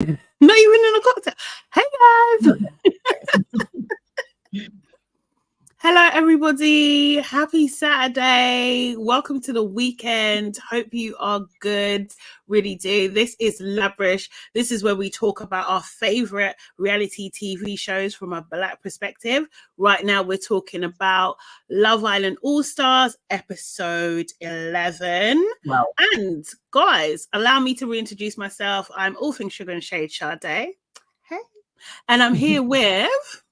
Not even in a cocktail. Hey guys. Hello everybody. Happy Saturday. Welcome to the weekend. Hope you are good. Really do. This is LABRISH. This is where we talk about our favorite reality TV shows from a Black perspective. Right now we're talking about Love Island All-Stars episode 11. Wow. And guys, allow me to reintroduce myself. I'm all things sugar and shade Sade. Hey. And I'm here with...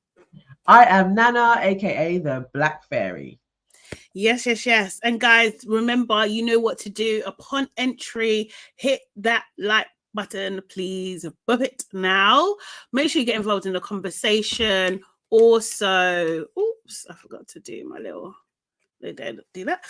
I am Nana, aka the Black Fairy. Yes. And guys, remember, you know what to do. Upon entry, hit that like button, please. Bump it now. Make sure you get involved in the conversation. Also, oops, I forgot to do my little... They don't do that.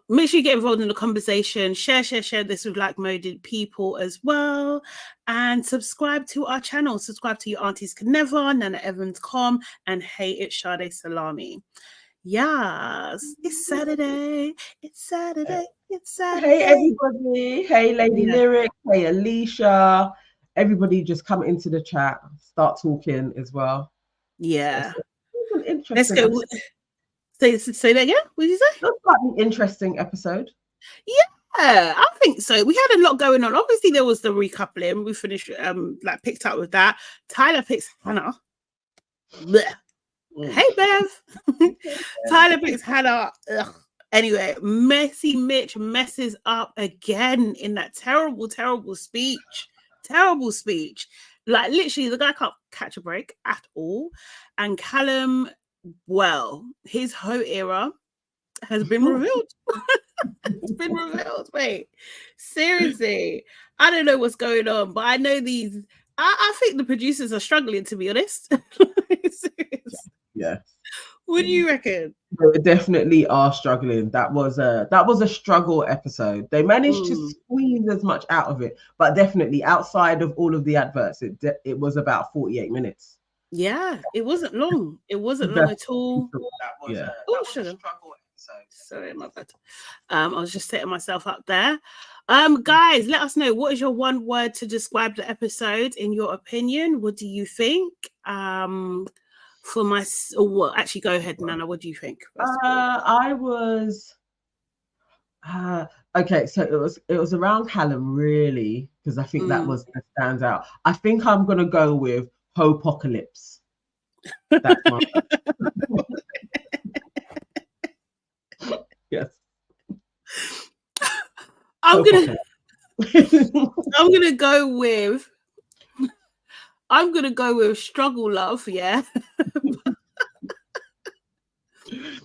Make sure you get involved in the conversation. Share this with like-minded people as well, and subscribe to our channel. Subscribe to Your Aunties Could Never, nanaevanscom, and Hey, it's Sade Salami. Yes, it's Saturday. It's Saturday. Hey everybody. Hey Lady Lyric. Hey Alicia. Everybody just come into the chat. Start talking as well. Yeah. Let's go. Say that again. What did you say? Looks like an interesting episode. Yeah, I think so. We had a lot going on. Obviously, there was the recoupling. We finished, picked up with that. Tyler picks Hannah. Hey, Bev. Tyler picks Hannah. Ugh. Anyway, Messy Mitch messes up again in that terrible speech. Terrible speech. Like, literally, the guy can't catch a break at all. And Callum... well, his whole era has been revealed. It's been revealed. Wait, seriously, I don't know what's going on, but I know these. I think the producers are struggling, to be honest. Yeah. What do you reckon? They definitely are struggling. That was a struggle episode. They managed to squeeze as much out of it, but definitely outside of all of the adverts, it was about 48 minutes. Yeah, it wasn't long. It wasn't long at all. That was a struggle episode. Sorry, my bad. I was just setting myself up there. Guys, let us know, what is your one word to describe the episode in your opinion? What do you think? Actually, go ahead, Nana. What do you think? I was okay, so it was around Callum, really, because I think that was that stands out. I think I'm gonna go with Hopocalypse. That's my yes. I'm gonna go with Struggle Love, yeah.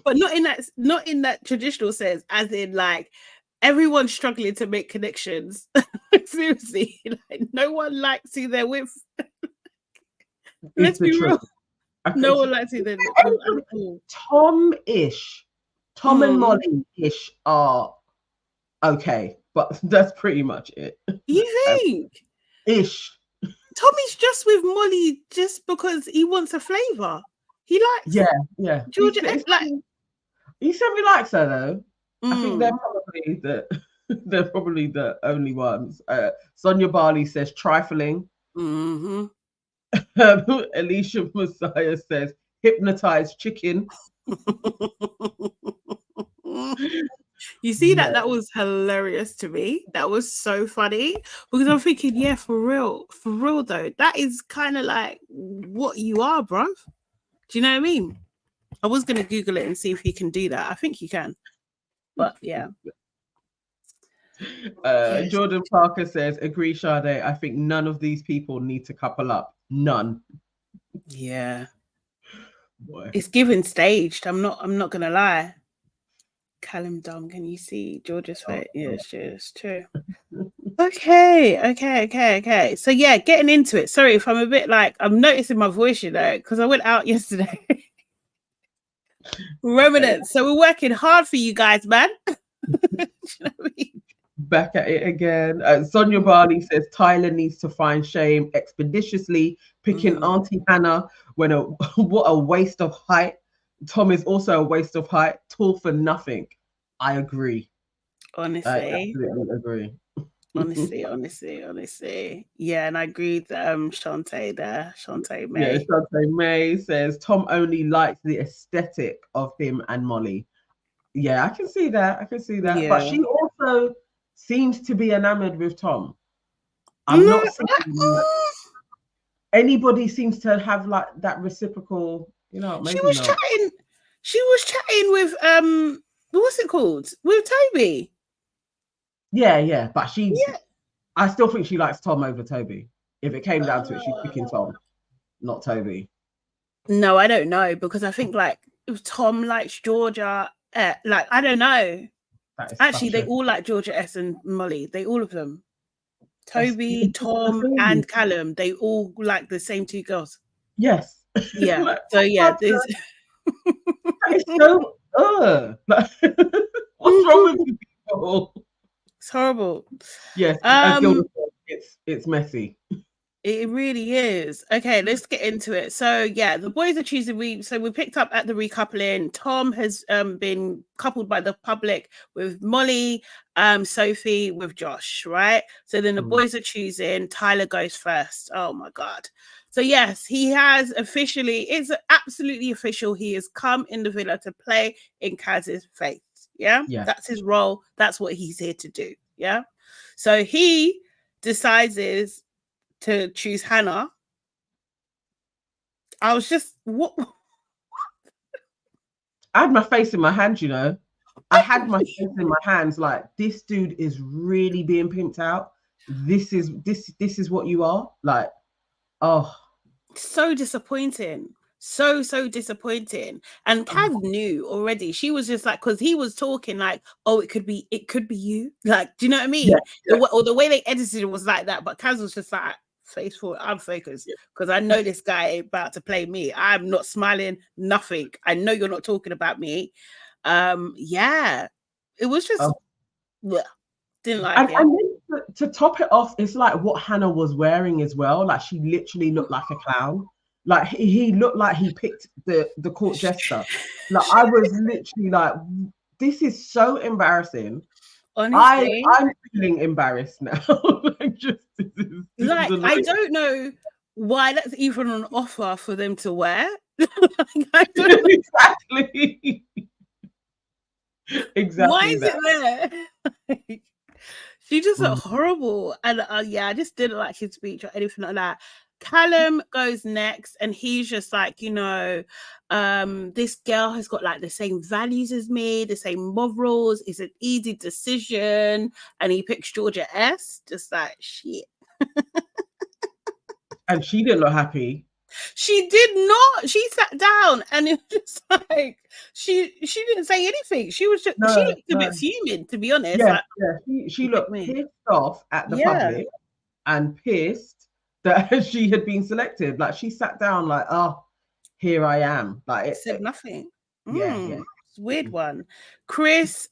But not in that traditional sense, as in like everyone's struggling to make connections. Seriously, like no one likes who they're with. Let's be real. No one likes who they're with. Tom and Molly-ish are okay, but that's pretty much it. You think? Ish. Tommy's just with Molly just because he wants a flavor. He likes Georgia. He said he likes her though. I think they're probably the only ones. Sonia Barley says trifling. Alicia Messiah says hypnotized chicken. You see that was hilarious to me. That was so funny because I'm thinking, yeah, for real though, that is kind of like what you are, bro. Do you know what I mean? I was gonna Google it and see if you can do that. I think you can, but yeah. Jordan Parker says, agree, Sade. I think none of these people need to couple up. None. Yeah. Boy. It's given staged. I'm not gonna lie. Callum dumb, can you see Georgia's face? Yeah, it's true. Okay. So yeah, getting into it. Sorry if I'm a bit like, I'm noticing my voice, you know, because I went out yesterday. Remnants. So we're working hard for you guys, man. You know what I mean? Back at it again. Sonia Barley says Tyler needs to find shame expeditiously picking Auntie Hannah when what a waste of height. Tom is also a waste of height, tall for nothing. I agree. Honestly, I absolutely agree. Honestly. Yeah, and I agree with Shantae there. Shantae May. Yeah, Shantae May says Tom only likes the aesthetic of him and Molly. Yeah, I can see that. Yeah. But she also seems to be enamored with Tom. I'm No, not seeing anybody seems to have like that reciprocal, maybe she was not. chatting. She was chatting with what's it called? With Toby. Yeah. But Yeah. I still think she likes Tom over Toby. If it came down to it, she's picking Tom, not Toby. No, I don't know, because I think like if Tom likes Georgia, like I don't know. Actually, they all like Georgia S and Molly. They all of them. Toby, Tom, and Callum. They all like the same two girls. Yes. Yeah. Like, So yeah, this that is so like, what's wrong with you people? It's horrible. Yes, as Gilda said, it's messy. It really is. Okay, let's get into it. So yeah, the boys are choosing. We picked up at the recoupling. Tom has been coupled by the public with Molly, Sophie with Josh, right? So then the boys are choosing. Tyler goes first. Oh my god. So yes, he has officially, it's absolutely official. He has come in the villa to play in Kaz's faith. Yeah, that's his role. That's what he's here to do. Yeah. So he decides to choose Hannah. I was just what? I had my face in my hands, I had my face in my hands, like this dude is really being pimped out. This is what you are. Like, oh, so disappointing. So disappointing. And Kaz knew already. She was just like, because he was talking like, oh, it could be you. Like, do you know what I mean? The way they edited it was like that. But Kaz was just like, face forward, I'm focused because I know this guy ain't about to play me. I'm not smiling, nothing. I know you're not talking about me. Yeah, it was just didn't like it. And then to top it off, it's like what Hannah was wearing as well. Like she literally looked like a clown. Like he looked like he picked the court jester. Like I was literally like, this is so embarrassing. Honestly, I'm feeling embarrassed now. Like I don't know why that's even an offer for them to wear. I don't know. Exactly. Why is it there? She just looked horrible, and I just didn't like his speech or anything like that. Callum goes next, and he's just like, this girl has got like the same values as me, the same morals. It's an easy decision, and he picks Georgia S. Just like shit. And she didn't look happy. She did not. She sat down, and it was just like she didn't say anything. She was just she looked a bit fuming, to be honest. She looked pissed off at the public and pissed that she had been selected. Like she sat down, like, oh, here I am. Like it said nothing. Yeah. It's a weird one. Chris,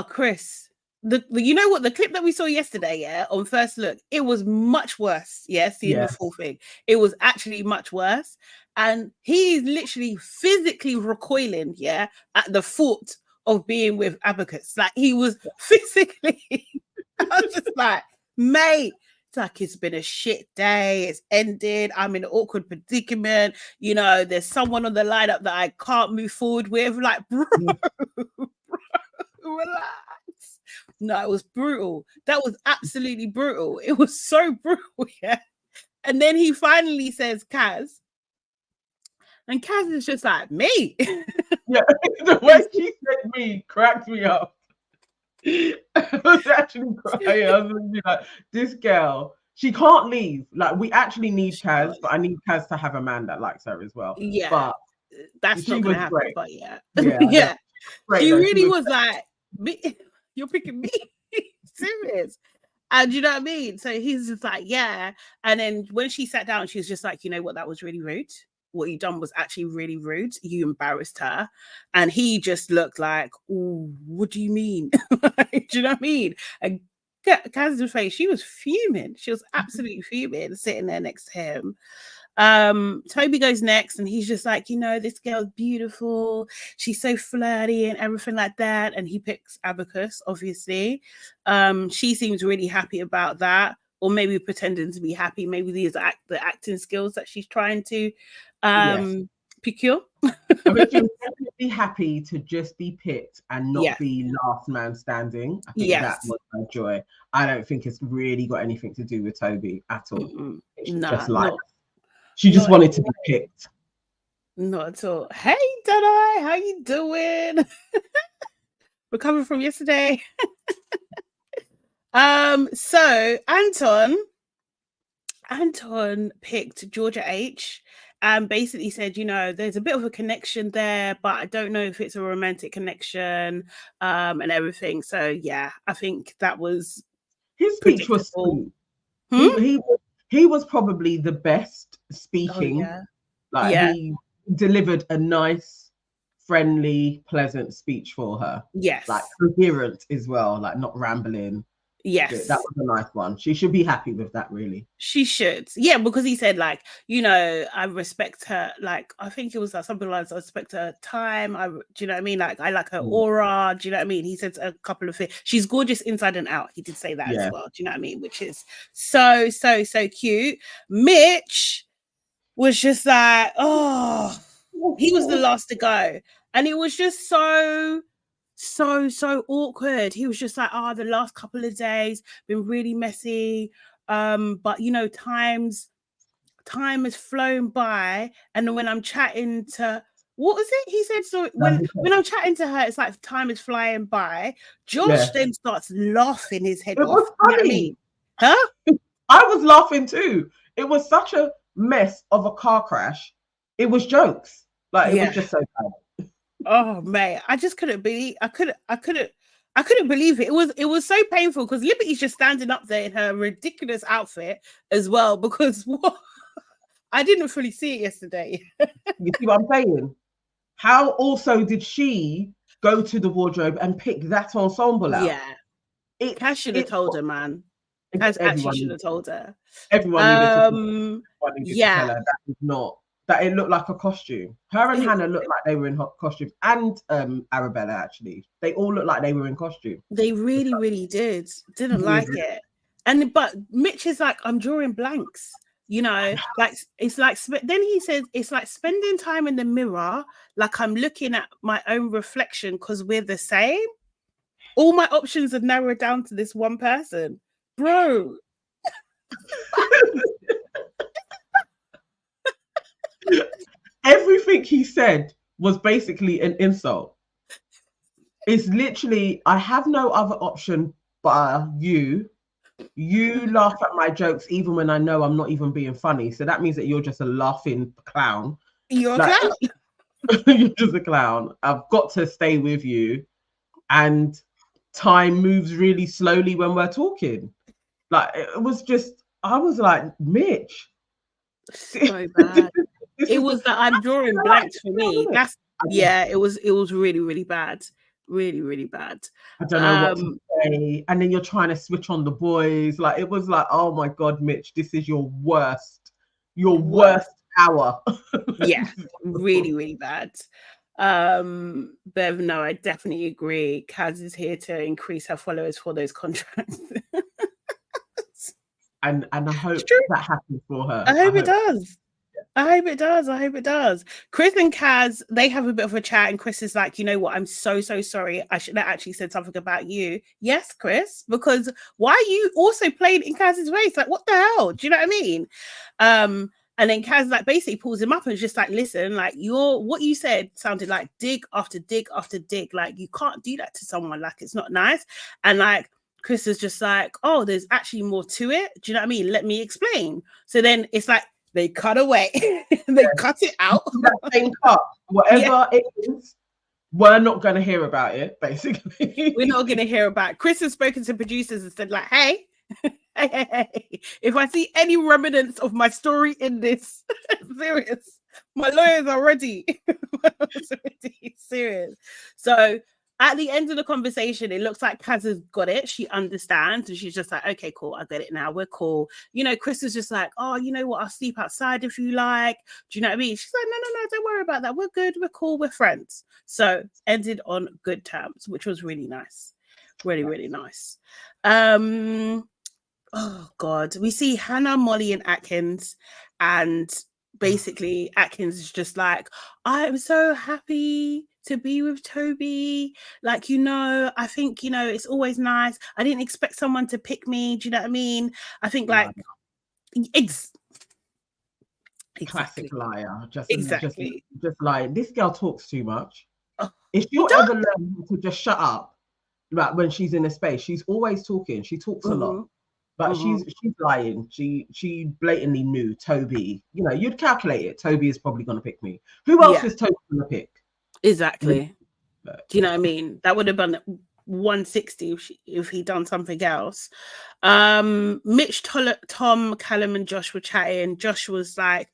Chris. You know what, the clip that we saw yesterday, on first look, it was much worse. Seeing the full thing, it was actually much worse, and he's literally physically recoiling at the thought of being with Abacus. Like he was physically I was just like, mate, it's like it's been a shit day, it's ended, I'm in an awkward predicament, there's someone on the lineup that I can't move forward with. Like, bro, relax. No, it was brutal. That was absolutely brutal. It was so brutal, And then he finally says Kaz. And Kaz is just like, me. The way she said me cracked me up. I was actually crying. I was like, this girl, she can't leave. Like, we actually need Kaz, but I need Kaz to have a man that likes her as well. Yeah. But that's not going to happen. Great. But She really was like, me. You're picking me. Serious. And you know what I mean? So he's just like, yeah. And then when she sat down, she was just like, you know what? That was really rude. What you done was actually really rude. You embarrassed her. And he just looked like, oh, what do you mean? Do you know what I mean? And Kaz's face, she was fuming. She was absolutely fuming, sitting there next to him. Toby goes next, and he's just like, this girl's beautiful, she's so flirty and everything like that. And he picks Abacus, obviously. She seems really happy about that, or maybe pretending to be happy. Maybe these are the acting skills that she's trying to procure. I think she's definitely happy to just be picked and not be last man standing. I think that was her joy. I don't think it's really got anything to do with Toby at all. It's just like she just wanted to be picked. Not at all. Hey, Dada, how you doing? Recovering from yesterday. So Anton picked Georgia H and basically said, there's a bit of a connection there, but I don't know if it's a romantic connection, and everything. So yeah, I think that was his speech was sweet. He was probably the best speaking. He delivered a nice, friendly, pleasant speech for her. Yes. Like coherent as well, like not rambling. Yes. That was a nice one. She should be happy with that, really. She should. Yeah, because he said, like, I respect her, like, I think it was like something like, I respect her time. Do you know what I mean? Like, I like her aura. Do you know what I mean? He said a couple of things. She's gorgeous inside and out. He did say that as well. Do you know what I mean? Which is so, so, so cute. Mitch was just like, he was the last to go. And it was just so awkward. He was just like, the last couple of days been really messy, but time has flown by, and then when I'm chatting to, what was it he said, so when I'm chatting to her, it's like time is flying by. Josh then starts laughing his head off. Was funny. You know what I mean? Huh? I was laughing too. It was such a mess of a car crash. It was jokes. Like, it was just so bad. Oh mate, I just couldn't believe. I couldn't believe it. It was so painful because Liberty's just standing up there in her ridiculous outfit as well. Because I didn't fully see it yesterday. You see what I'm saying? How also did she go to the wardrobe and pick that ensemble out? Yeah, Cass should have told her, man. Cass actually should have told her. Everyone needed to tell her that was not. That it looked like a costume. Her and Hannah looked like they were in costumes, and Arabella, actually. They all looked like they were in costume. They really, really did. Didn't like it. But Mitch is like, I'm drawing blanks. Like, it's like, then he says, it's like spending time in the mirror, like I'm looking at my own reflection because we're the same. All my options have narrowed down to this one person. Bro. Everything he said was basically an insult. It's literally, I have no other option but you. You laugh at my jokes even when I know I'm not even being funny. So that means that you're just a laughing clown. You're a clown. You're just a clown. I've got to stay with you. And time moves really slowly when we're talking. Like, it was just, I was like, Mitch. So bad. It was that I'm drawing blanks for me. It was really, really bad. Really, really bad. I don't know what to say. And then you're trying to switch on the boys. Like, it was like, oh my God, Mitch, this is your worst hour. Yeah, really, really bad. Bev, no, I definitely agree. Kaz is here to increase her followers for those contracts. And I hope that happens for her. I hope it does. I hope it does. Chris and Kaz, they have a bit of a chat, and Chris is like, you know what? I'm so sorry. I should have actually said something about you. Yes, Chris, because why are you also playing in Kaz's race? Like, what the hell? Do you know what I mean? And then Kaz like basically pulls him up and is just like, listen, like what you said sounded like dig after dig after dig. Like, you can't do that to someone. Like, it's not nice. And like, Chris is just like, oh, there's actually more to it. Do you know what I mean? Let me explain. So then it's like they cut away. They cut it out. That same cut, whatever it is, we're not going to hear about it, basically. We're not going to hear about it. Chris has spoken to producers and said like, hey, if I see any remnants of my story in this, serious, my lawyers are ready. Serious. So at the end of the conversation, it looks like Kaz has got it. She understands, and she's just like, okay, cool, I get it now. We're cool. You know, Chris is just like, oh, you know what? I'll sleep outside if you like. Do you know what I mean? She's like, no, don't worry about that. We're good. We're cool. We're friends. So ended on good terms, which was really nice. Really, really nice. Oh God, we see Hannah, Molly, and Atkins, and basically Atkins is just like, I'm so happy to be with Toby. Like, you know, I think, you know, it's always nice. I didn't expect someone to pick me. Do you know what I mean? I think like classic liar. Just like, this girl talks too much. If you ever learn to just shut up, like when she's in a space, she's always talking. She talks a lot. But she's lying. She blatantly knew Toby. You know, you'd calculate it. Toby is probably going to pick me. Who else is Toby going to pick? Exactly. Do you know what I mean? That would have been 160 if he'd done something else. Mitch, Tom, Callum, and Josh were chatting. Josh was like,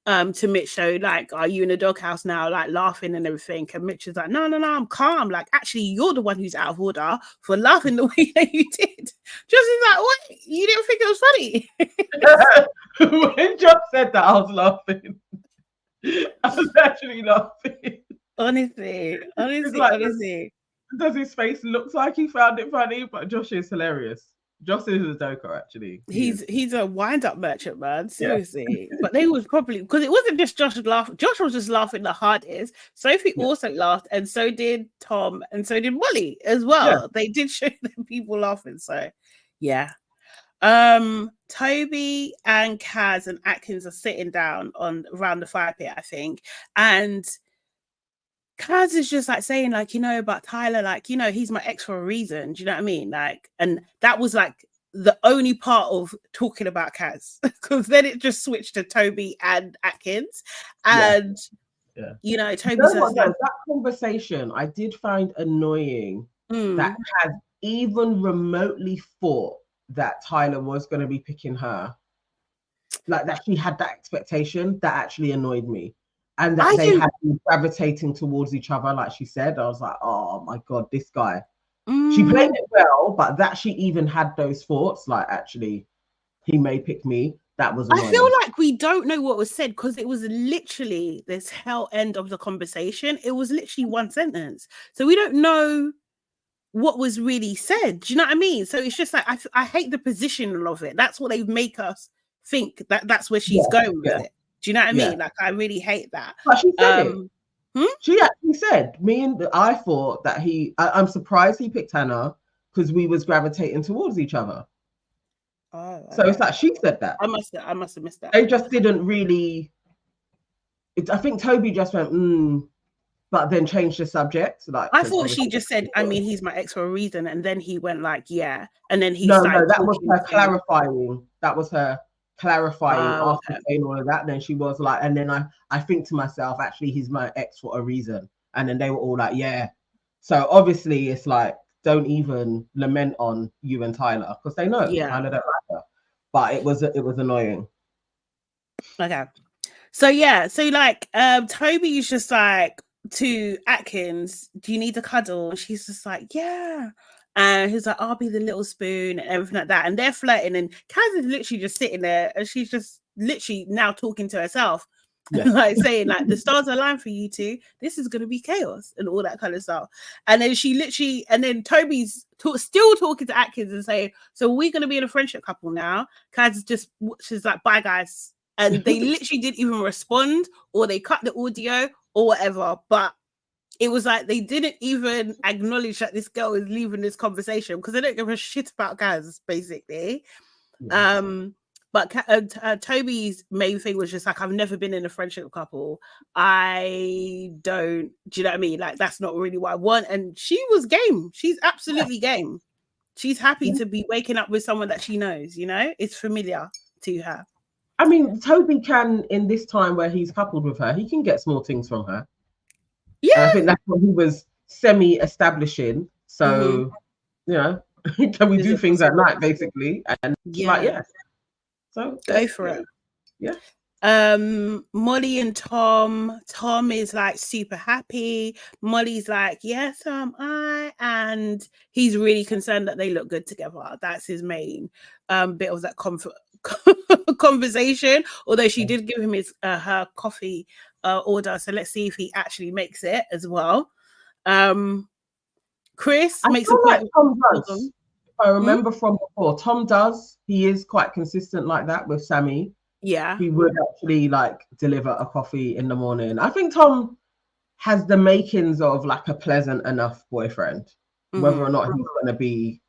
to Mitch, so like, are you in the doghouse now, like laughing and everything? And Mitch is like, no, I'm calm. Like, actually, you're the one who's out of order for laughing the way that you did. Josh is like, what? You didn't think it was funny? When Josh said that, I was laughing. I was actually laughing. Honestly. Does his face look like he found it funny? But Josh is hilarious. Josh is a joker, actually. He's a wind-up merchant, man. Seriously. Yeah. But they was probably, because it wasn't just Josh laughing. Josh was just laughing the hardest. Sophie also laughed, and so did Tom, and so did Molly as well. Yeah. They did show them people laughing. So yeah. Toby and Kaz and Atkins are sitting down around the fire pit, I think, and Kaz is just like saying, like, you know, about Tyler, like, you know, he's my ex for a reason. Do you know what I mean? Like, and that was like the only part of talking about Kaz, because then it just switched to Toby and Atkins. And you know, Toby says that conversation I did find annoying that Kaz even remotely thought that Tyler was going to be picking her. Like, that she had that expectation, that actually annoyed me. And that they had been gravitating towards each other, like she said. I was like, oh my God, this guy. She played it well, but that she even had those thoughts, like, actually, he may pick me. That was annoying. I feel like we don't know what was said, because it was literally this hell end of the conversation. It was literally one sentence. So we don't know what was really said. Do you know what I mean? So it's just like, I hate the position of it. That's what they make us think, that's where she's going with it. Do you know what I mean? Like, I really hate that. But she said it. She actually said, I thought that I'm surprised he picked Hannah, because we was gravitating towards each other. Oh, so it's like she said that. I must have missed that. They just didn't really. I think Toby just went, but then changed the subject. Like, I thought she just said, I mean, he's my ex for a reason, and then he went like, yeah, and then he no, that was her clarifying. That was her clarifying after saying all of that. And then she was like, and then I think to myself, actually, he's my ex for a reason. And then they were all like, yeah. So obviously, it's like, don't even lament on you and Tyler, because they know Tyler don't like her. But it was annoying. Okay, so like Toby is just like to Atkins, do you need a cuddle? And she's just like, yeah. And he's like, I'll be the little spoon and everything like that. And they're flirting, and Kaz is literally just sitting there, and she's just literally now talking to herself. Like saying, like, the stars align for you two, this is gonna be chaos and all that kind of stuff. And then then Toby's still talking to Atkins and saying, so we're gonna be in a friendship couple now. Kaz she's like, bye guys. And they literally didn't even respond, or they cut the audio or whatever. But it was like they didn't even acknowledge that this girl is leaving this conversation, because they don't give a shit about Kaz, basically. But Toby's main thing was just like, I've never been in a friendship couple. Do you know what I mean? Like, that's not really what I want. And she was game. She's absolutely game. She's happy to be waking up with someone that she knows, you know? It's familiar to her. I mean, Toby can, in this time where he's coupled with her, he can get small things from her. Yeah. And I think that's what he was semi-establishing. So, you know, can we do things at night, basically? And like, yeah. So go for it. Yeah. Molly and Tom. Tom is like super happy. Molly's like, yes, so am I. And he's really concerned that they look good together. That's his main bit of that conversation. Although she did give him his her coffee order. So let's see if he actually makes it as well. Chris makes a point. Tom does. I remember from before, Tom does. He is quite consistent like that with Sammy. Yeah. He would actually like deliver a coffee in the morning. I think Tom has the makings of like a pleasant enough boyfriend. Whether or not he's going to be,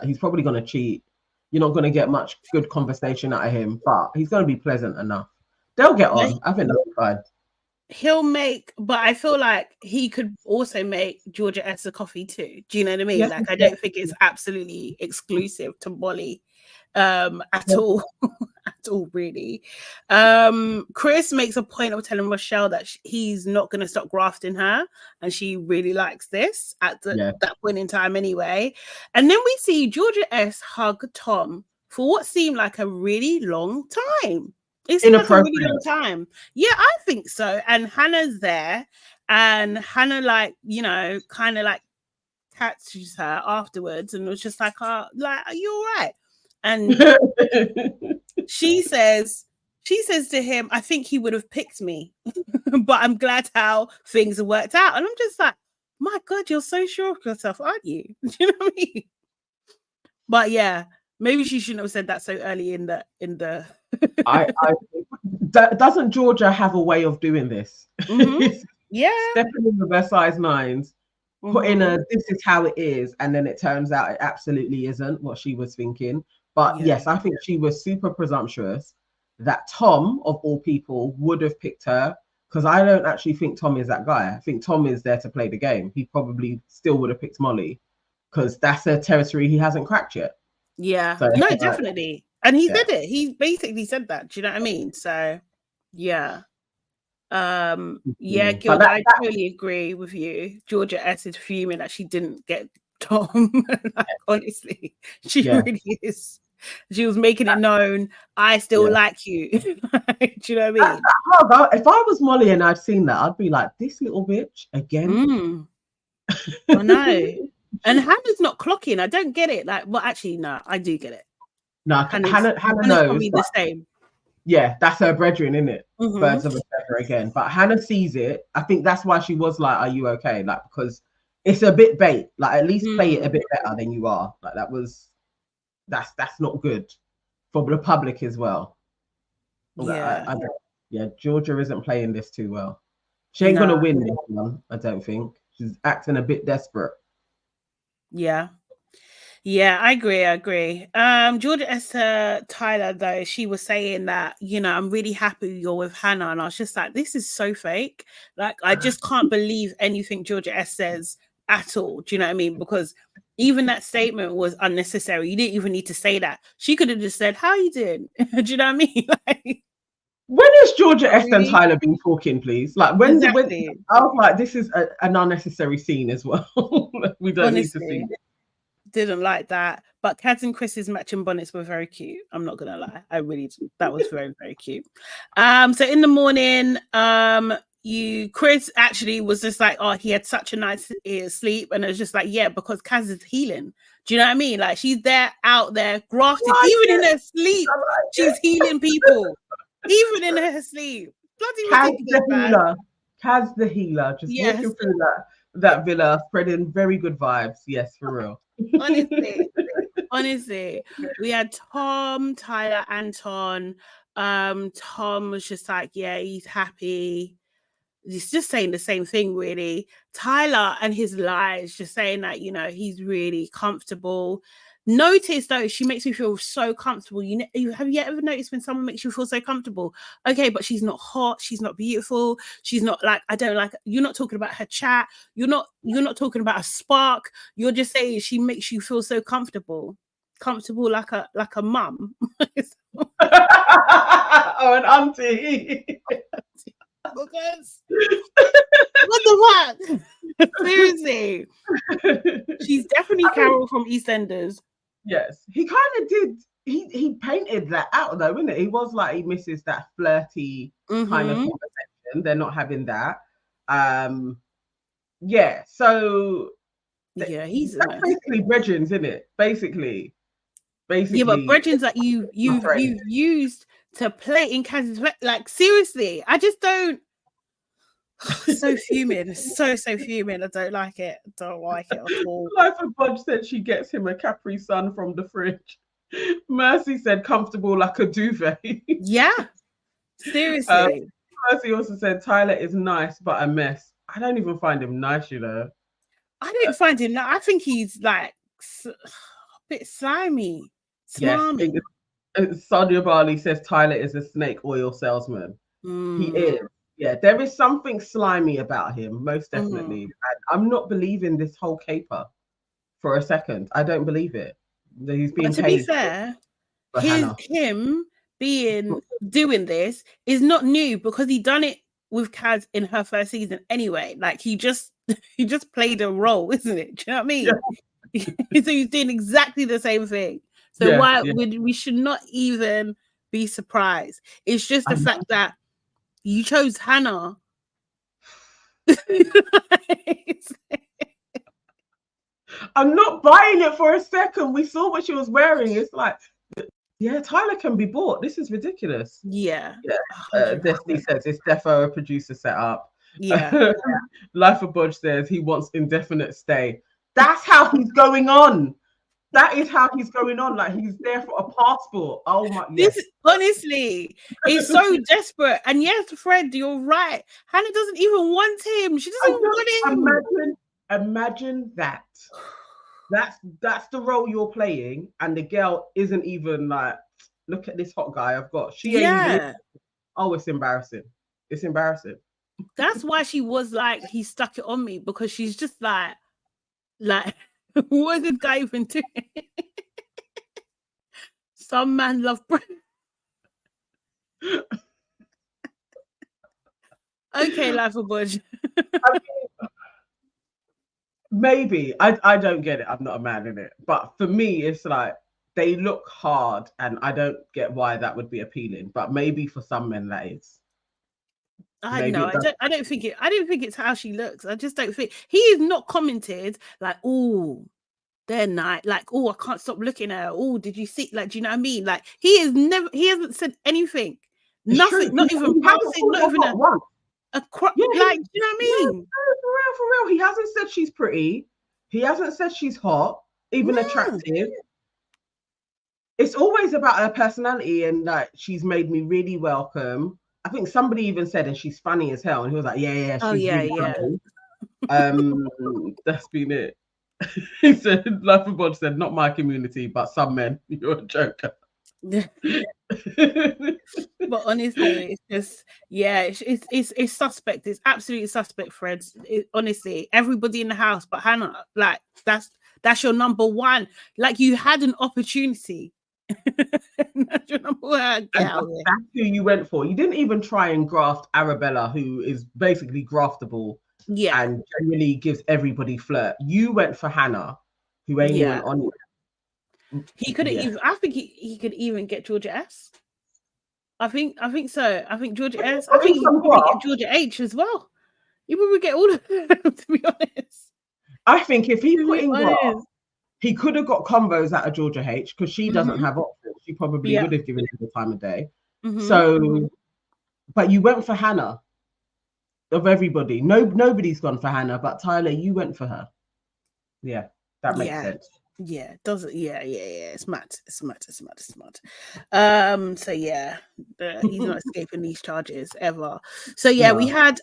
he's probably going to cheat. You're not going to get much good conversation out of him, but he's going to be pleasant enough. They'll get on. I think they'll be fine. He'll make, but I feel like he could also make Georgia S a coffee too. Do you know what I mean? Yes, like, I don't think it's absolutely exclusive to Molly at all. At all, really. Chris makes a point of telling Rochelle that he's not going to stop grafting her, and she really likes this at that point in time anyway. And then we see Georgia S hug Tom for what seemed like a really long time. It's like a really long time. Yeah, I think so. And Hannah's there, and Hannah, like, you know, kind of like catches her afterwards and was just like, are you all right? And she says to him, I think he would have picked me, but I'm glad how things have worked out. And I'm just like, my God, you're so sure of yourself, aren't you? Do you know what I mean? But yeah, maybe she shouldn't have said that so early in the doesn't Georgia have a way of doing this? Yeah, stepping in with her size nines, putting a this is how it is, and then it turns out it absolutely isn't what she was thinking. But yes, I think she was super presumptuous that Tom, of all people, would have picked her, because I don't actually think Tom is that guy. I think Tom is there to play the game. He probably still would have picked Molly, because that's a territory he hasn't cracked yet. Yeah, so, no, definitely. And he said it. He basically said that. Do you know what I mean? So, yeah. Yeah, Gilda, I totally agree with you. Georgia S is fuming that she didn't get Tom. Like, honestly, she really is. She was making it known, I still like you. Do you know what I mean? If I was Molly and I'd seen that, I'd be like, this little bitch again. I know. And Hannah's not clocking. I don't get it. Like, well, actually, no, I do get it. No, Hannah knows. Probably the same. Yeah, that's her brethren, isn't it? Birds of a feather again. But Hannah sees it. I think that's why she was like, are you okay? Like, because it's a bit bait. Like, at least play it a bit better than you are. Like, that's not good for the public as well. Yeah. Georgia isn't playing this too well. She ain't gonna win this one, I don't think. She's acting a bit desperate. Yeah, I agree. Georgia Esther Tyler, though, she was saying that, you know, I'm really happy you're with Hannah. And I was just like, this is so fake. Like, I just can't believe anything Georgia S says at all. Do you know what I mean? Because even that statement was unnecessary. You didn't even need to say that. She could have just said, how you doing? Do you know what I mean? Like, when has Georgia S and Tyler been talking, please? Like, when I was like, this is an unnecessary scene as well. We don't need to see it. Didn't like that. But Kaz and Chris's matching bonnets were very cute. I'm not gonna lie. That was very, very cute. So in the morning, Chris actually was just like, oh, he had such a nice sleep, and it was just like, yeah, because Kaz is healing. Do you know what I mean? Like, she's there, out there, grafted, even in her sleep, she's healing people, even in her sleep. Bloody ridiculous, Kaz the healer, just walking through that villa, spreading very good vibes. Yes, for real. Honestly, we had Tom, Tyler, Anton. Tom was just like, yeah, he's happy. He's just saying the same thing, really. Tyler and his lies, just saying that, you know, he's really comfortable. Notice, though, she makes me feel so comfortable. Have you ever noticed when someone makes you feel so comfortable? Okay, but she's not hot, she's not beautiful, she's not like, I don't like, you're not talking about her chat, you're not talking about a spark, you're just saying she makes you feel so comfortable like a mum. Oh, an auntie. Because what the fuck? Seriously. She's definitely Carol from EastEnders. Yes, he kind of did. he painted that out though, isn't it? He was like he misses that flirty kind of conversation. They're not having that. Yeah, so yeah, he's that's basically Bridgens, isn't it? Basically. Yeah, but Bridgens that you used to play in Kansas, like seriously, I just don't. So fuming, so fuming. I don't like it. Don't like it at all. Life of Budge said she gets him a Capri Sun from the fridge. Mercy said comfortable like a duvet. Yeah, seriously. Mercy also said Tyler is nice but a mess. I don't even find him nice, you know. I don't find him. I think he's like a bit slimy. Smarmy. Yes. Sonia Barley says Tyler is a snake oil salesman. He is. Yeah, there is something slimy about him, most definitely. And I'm not believing this whole caper for a second. I don't believe it. He's being to paid. Be fair, him doing this is not new because he done it with Kaz in her first season anyway. Like he just played a role, isn't it? Do you know what I mean? Yeah. So he's doing exactly the same thing. So we should not even be surprised. It's just the fact that you chose Hannah. I'm not buying it for a second. We saw what she was wearing. It's like, yeah, Tyler can be bought. This is ridiculous. Yeah. Destiny says it's defo a producer setup. Yeah. Life of Budge says he wants indefinite stay. That's how he's going on. That is how he's going on. Like he's there for a passport. Oh my! Yes. This honestly is so desperate. And yes, Fred, you're right. Hannah doesn't even want him. She doesn't want him. Imagine that. That's the role you're playing, and the girl isn't even like, look at this hot guy I've got. She ain't. Oh, it's embarrassing. It's embarrassing. That's why she was like, he stuck it on me because she's just like. What is this guy even doing? Some man love bread. Okay, Life of Budge. Maybe. I don't get it. I'm not a man in it. But for me, it's like they look hard and I don't get why that would be appealing. But maybe for some men that is. I know. I don't think it's how she looks. I just don't think he is not commented like, oh, they're nice. Like, oh, I can't stop looking at her. Oh, did you see? Like, do you know what I mean? Like, he hasn't said anything. Nothing, not even passing, not even a crop. Like, do you know what I mean? For real. He hasn't said she's pretty. He hasn't said she's hot, even attractive. It's always about her personality and like she's made me really welcome. I think somebody even said, and she's funny as hell. And he was like, yeah. She's really funny. That's been it. He said, Life of Budge said, not my community, but some men. You're a joker. But honestly, it's just it's suspect. It's absolutely suspect, Fred. Honestly, everybody in the house, but Hannah, like that's your number one. Like you had an opportunity. That's your number one girl. That's who you went for. You didn't even try and graft Arabella, who is basically graftable. Yeah, and generally gives everybody flirt. You went for Hannah, who ain't even on it. He could have even. I think he could even get Georgia S. I think so. I think Georgia S. I think he could probably get Georgia H as well. You probably get all of them. To be honest, I think if he put in graft, he could have got combos out of Georgia H because she doesn't have options. She probably would have given him the time of day. So, but you went for Hannah. Of everybody, nobody's gone for Hannah, but Tyler, you went for her. Yeah, that makes sense. Yeah, does it? Yeah. It's mad. So he's not escaping these charges ever. So we had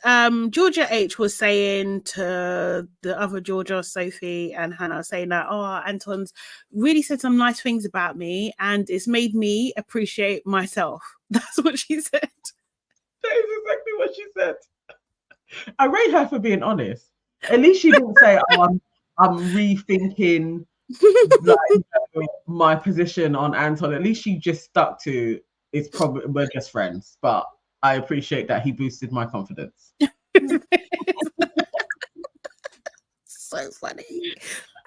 Georgia H was saying to the other Georgia, Sophie and Hannah, saying that Anton's really said some nice things about me and it's made me appreciate myself. That's what she said. That is exactly what she said. I rate her for being honest. At least she didn't say, I'm rethinking my position on Anton. At least she just stuck to it's probably we're just friends. But I appreciate that he boosted my confidence. so funny.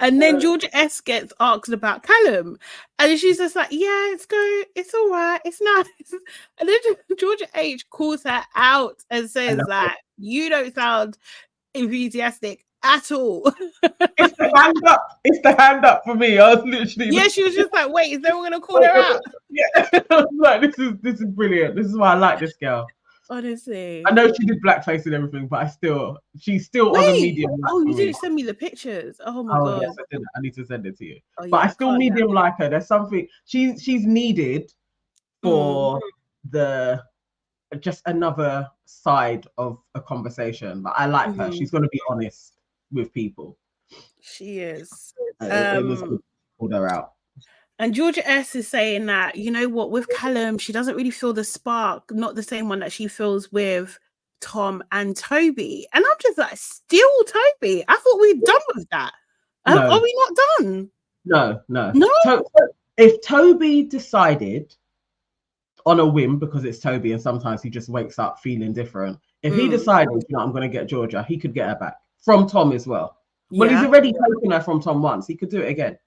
And then Georgia S gets asked about Callum, and she's just like, "Yeah, it's all right, it's nice." And then Georgia H calls her out and says that you don't sound enthusiastic at all. It's the hand up. It's the hand up for me. I was literally. Yeah, she was just like, "Wait, is everyone gonna call her out?" Yeah, I was like, this is brilliant. This is why I like this girl. Honestly, I know she did blackface and everything, but she's still on a medium. Oh, you didn't send me the pictures. Oh my god! Yes, I did. I need to send it to you. Oh, but yeah, I still medium like her. There's something she's needed for the just another side of a conversation. But I like her. She's going to be honest with people. She is. It was good to pull her out. And Georgia S is saying that, you know what, with Callum, she doesn't really feel the spark, not the same one that she feels with Tom and Toby. And I'm just like, still Toby? I thought we'd done with that. No. Are we not done? No. If Toby decided on a whim, because it's Toby and sometimes he just wakes up feeling different, if he decided, you know, I'm going to get Georgia, he could get her back from Tom as well. Well, he's already taken her from Tom once. He could do it again.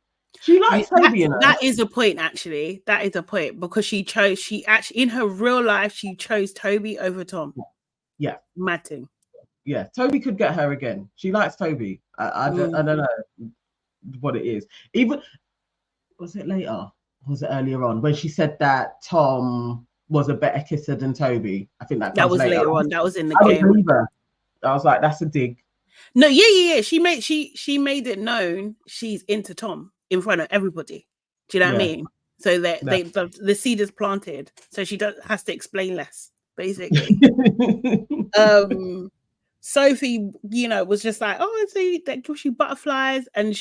She likes Toby, you know. That is a point, actually. That is a point, because she actually, in her real life, she chose Toby over Tom. Yeah. Matting. Yeah, Toby could get her again. She likes Toby. I don't know what it is. Even, was it later? Or was it earlier on when she said that Tom was a better kisser than Toby? I think that was later on. That was in the game. I was like, that's a dig. No, yeah. She made it known she's into Tom in front of everybody. Do you know what I mean? So that the seed is planted, so she has to explain less, basically. Sophie, you know, was just like, "Oh, so that gives you butterflies," and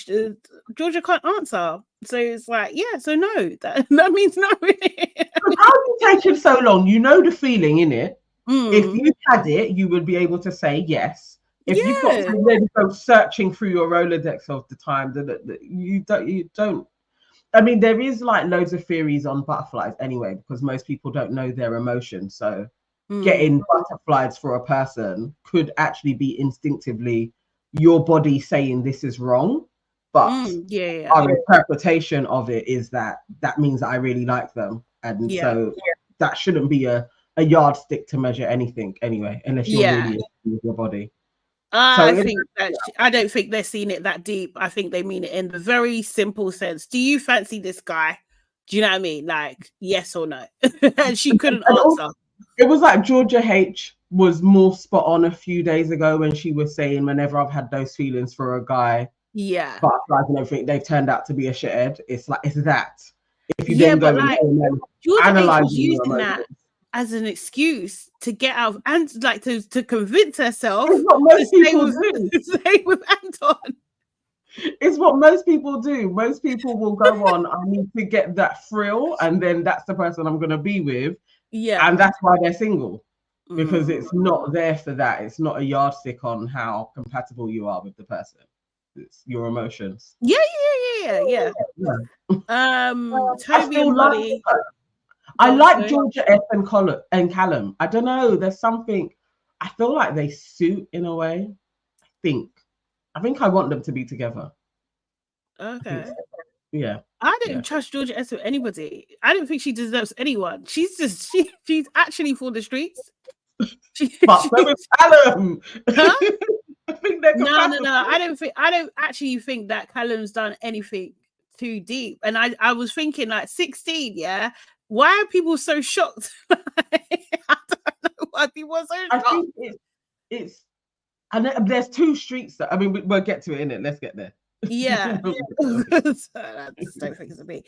Georgia can't answer. So it's like, yeah, so no, that means no. How you taking so long? You know the feeling, innit? If you had it, you would be able to say yes. If you've got to really go searching through your Rolodex of the time, that you don't. I mean, there is like loads of theories on butterflies anyway, because most people don't know their emotions. So getting butterflies for a person could actually be instinctively your body saying this is wrong. But our interpretation of it is that means that I really like them. And so that shouldn't be a yardstick to measure anything anyway, unless you're really with your body. I don't think they're seeing it that deep. I think they mean it in the very simple sense. Do you fancy this guy? Do you know what I mean? Like, yes or no? And she couldn't answer. It was like Georgia H was more spot on a few days ago when she was saying, whenever I've had those feelings for a guy, butterflies and everything, they've turned out to be a shithead. It's like, it's that. If you then go and analyze using that as an excuse to get out and like to convince herself to stay with Anton. It's what most people do. Most people will go on, I need to get that thrill, and then that's the person I'm going to be with. Yeah. And that's why they're single, because it's not there for that. It's not a yardstick on how compatible you are with the person. It's your emotions. Yeah. Toby and Molly. I like Georgia F and Callum. I don't know. There's something. I feel like they suit in a way. I think I want them to be together. Okay. Yeah. I don't trust Georgia S with anybody. I don't think she deserves anyone. She's actually for the streets. But so is Callum. Huh? I think they're compatible. No. I don't actually think that Callum's done anything too deep. And I was thinking like 16, yeah. Why are people so shocked? I don't know why people are so shocked. I think it's and there's two streets that, I mean, we'll get to it, innit? Let's get there. Yeah. So I just don't think it's a me.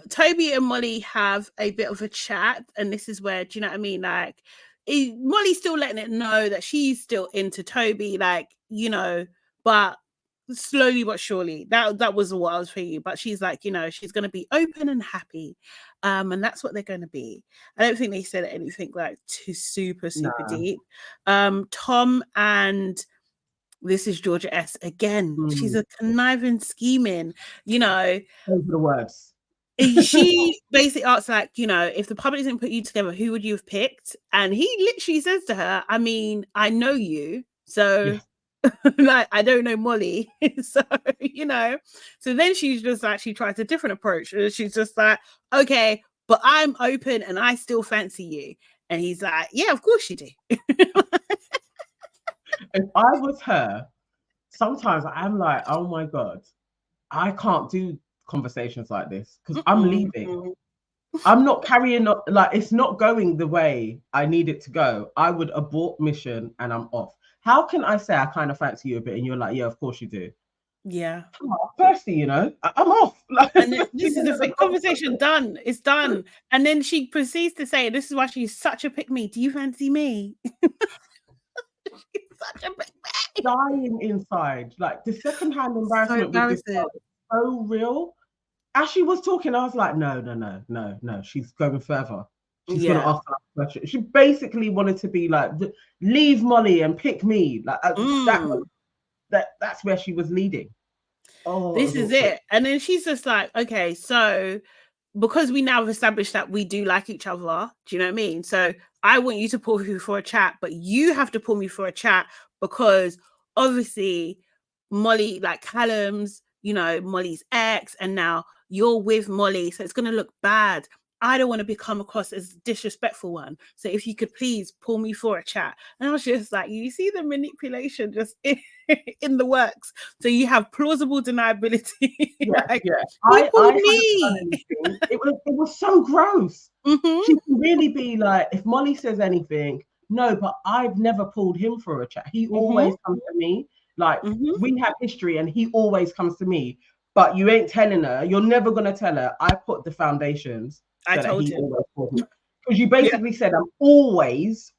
Toby and Molly have a bit of a chat, and this is where, do you know what I mean? Like, Molly's still letting it know that she's still into Toby, like, you know, but slowly but surely. That was what I was thinking. But she's like, you know, she's going to be open and happy, and that's what they're going to be. I don't think they said anything like too super deep. Tom and this is Georgia S again. She's a conniving, scheming, you know. Those are the words. She basically asks, like, you know, if the public didn't put you together, who would you have picked? And he literally says to her, I mean, I know you, so Like, I don't know Molly. So, you know, so then she's just like, she tries a different approach. She's just like, okay, but I'm open and I still fancy you. And he's like, yeah, of course you do. If I was her, sometimes I'm like, oh my God, I can't do conversations like this because I'm leaving. I'm not carrying on, like, it's not going the way I need it to go. I would abort mission and I'm off. How can I say I kind of fancy you a bit and you're like, yeah, of course you do? Yeah. Thirsty, you know, I'm off. And then, this is the conversation done. It's done. And then she proceeds to say, this is why she's such a pick-me. Do you fancy me? She's such a pick-me. Dying inside. Like, the secondhand embarrassment with this is so real. As she was talking, I was like, no. She's going further. She's going to ask that question. She basically wanted to be like, leave Molly and pick me. Like, that's where she was leading. Oh, this is it. And then she's just like, okay, so because we now have established that we do like each other, do you know what I mean? So I want you to pull me for a chat, but you have to pull me for a chat because obviously Molly, like Callum's, you know, Molly's ex, and now you're with Molly, so it's going to look bad. I don't want to become across as disrespectful one. So if you could please pull me for a chat. And I was just like, you see the manipulation just in the works. So you have plausible deniability. Yeah, like, yeah. It was so gross. She can really be like, if Molly says anything, no, but I've never pulled him for a chat. He always comes to me. Like, we have history and he always comes to me. But you ain't telling her. You're never going to tell her. I put the foundations. So I told him. Because you basically said, I'm always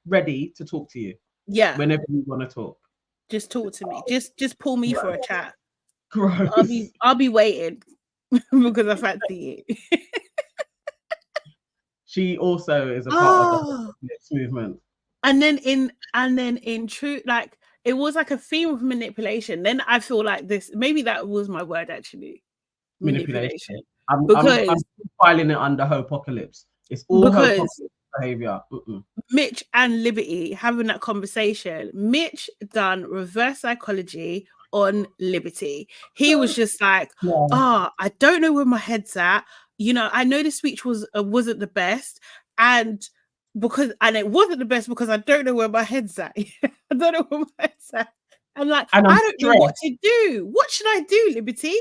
ready to talk to you. Yeah. Whenever you want to talk. Just talk to me. Just pull me for a chat. Gross. I'll be waiting because I fancy you. She also is a part of the next movement. And then in true, like, it was like a theme of manipulation. Then I feel like this, maybe that was my word actually. Manipulation. I'm filing it under Hopocalypse. It's all Hopocalypse behavior. Mitch and Liberty having that conversation. Mitch done reverse psychology on Liberty. He was just like, I don't know where my head's at. You know, I know the speech wasn't the best, and it wasn't the best because I don't know where my head's at. I don't know where my head's at. And like, I don't know what to do. What should I do, Liberty?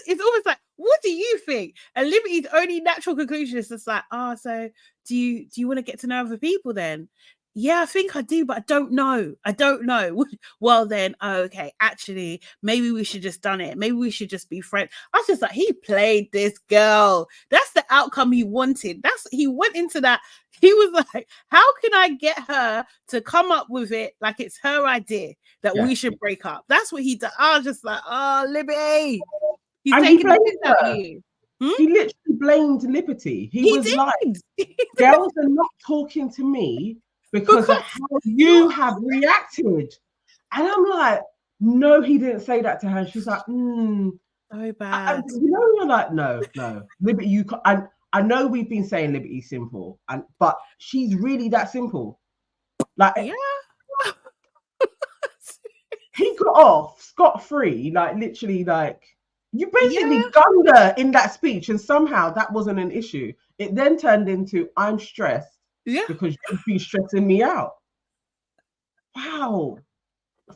It's almost like, what do you think? And Liberty's only natural conclusion is just like, so do you want to get to know other people then? Yeah, I think I do, but I don't know. Well then, okay, actually, maybe we should just done it. Maybe we should just be friends. I was just like, he played this girl. That's the outcome he wanted. He went into that. He was like, how can I get her to come up with it like it's her idea that we should break up? That's what he did. I was just like, Liberty. He's taking the piss out of you. He literally blamed Liberty. He was like, girls are not talking to me because of how you have reacted. And I'm like, no, he didn't say that to her. And she's like, so bad. You know, you're like, no. Liberty, you can't. I know we've been saying Liberty's simple, but she's really that simple. Like, he got off scot-free, like literally, like, you basically gunned her in that speech, and somehow that wasn't an issue. It then turned into, I'm stressed because you've been stressing me out. Wow.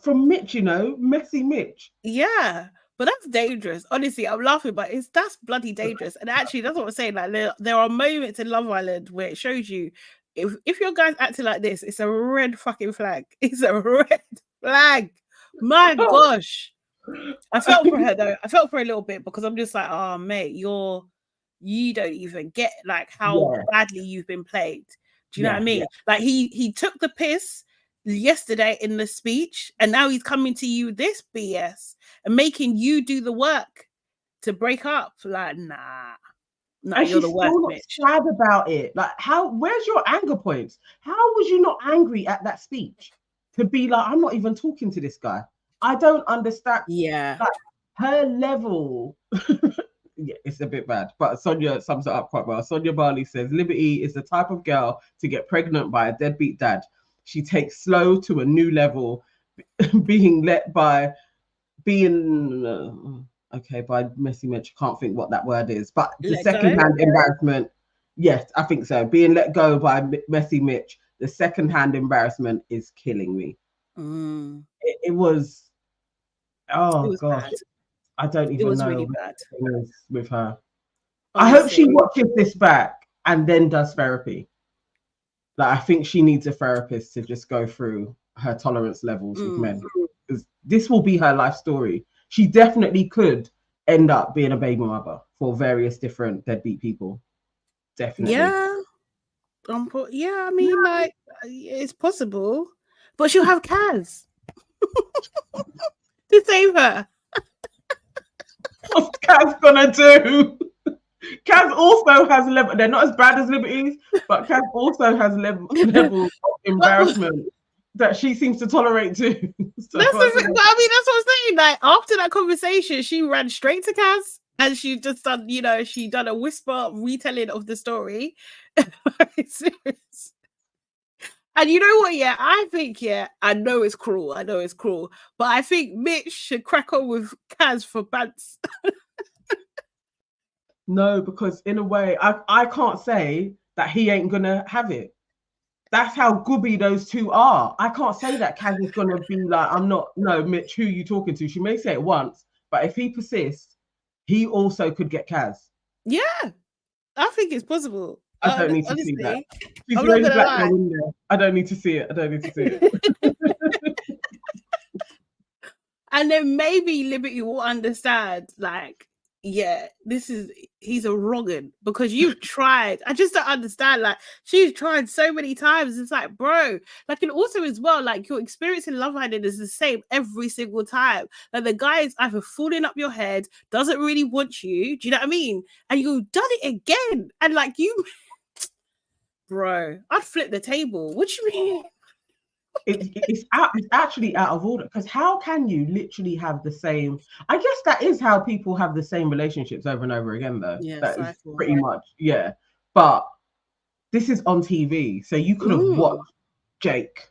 From Mitch, you know, messy Mitch. Yeah. But that's dangerous. Honestly, I'm laughing, but that's bloody dangerous. And actually, that's what I'm saying. Like, there are moments in Love Island where it shows you if your guy's acting like this, it's a red fucking flag. It's a red flag. My gosh. I felt for her though. I felt for her a little bit because I'm just like, oh mate, you don't even get like how badly you've been played. Do you know what I mean? Like he took the piss yesterday in the speech, and now he's coming to you this BS and making you do the work to break up. Like, nah, and you're the worst, Mitch. Sad about it. Like, where's your anger points? How was you not angry at that speech to be like, I'm not even talking to this guy? I don't understand. Yeah, like, her level. It's a bit bad, but Sonia sums it up quite well. Sonia Barley says Liberty is the type of girl to get pregnant by a deadbeat dad. She takes slow to a new level being let by being by Messy Mitch. Can't think what that word is, but the second-hand embarrassment. Yes, I think so. Being let go by Messy Mitch, the second-hand embarrassment is killing me. It was. Oh, gosh. Bad. I don't even know really bad with her. Honestly. I hope she watches this back and then does therapy. Like, I think she needs a therapist to just go through her tolerance levels with men. Because this will be her life story. She definitely could end up being a baby mother for various different deadbeat people. Definitely. Yeah. I mean, like, it's possible. But she'll have Kaz to save her. What's Kaz gonna do? Kaz also has level. They're not as bad as Liberty's, but Kaz also has levels of embarrassment that she seems to tolerate too. So that's the thing. But I mean, that's what I'm saying. Like, after that conversation, she ran straight to Kaz and she just done, she done a whisper retelling of the story. Serious. And you know what? Yeah, I think, I know it's cruel. But I think Mitch should crack on with Kaz for bants. No, because in a way, I can't say that he ain't gonna have it. That's how gooby those two are. I can't say that Kaz is gonna be like, no, Mitch, who are you talking to? She may say it once, but if he persists, he also could get Kaz. Yeah, I think it's possible. I don't need to see that. She's I'm not gonna lie. I don't need to see it. And then maybe Liberty will understand, like, he's a wrong'un because you've tried. I just don't understand. Like, she's tried so many times. It's like, bro, like, and also as well, like, your experience in Love Island is the same every single time. Like, the guy is either falling up your head, doesn't really want you. Do you know what I mean? And you've done it again, and like bro, I'd flip the table. What do you mean? It's actually out of order, because how can you literally have the same? I guess that is how people have the same relationships over and over again, though. Yeah, that is pretty much, yeah. But this is on TV, so you could have watched Jake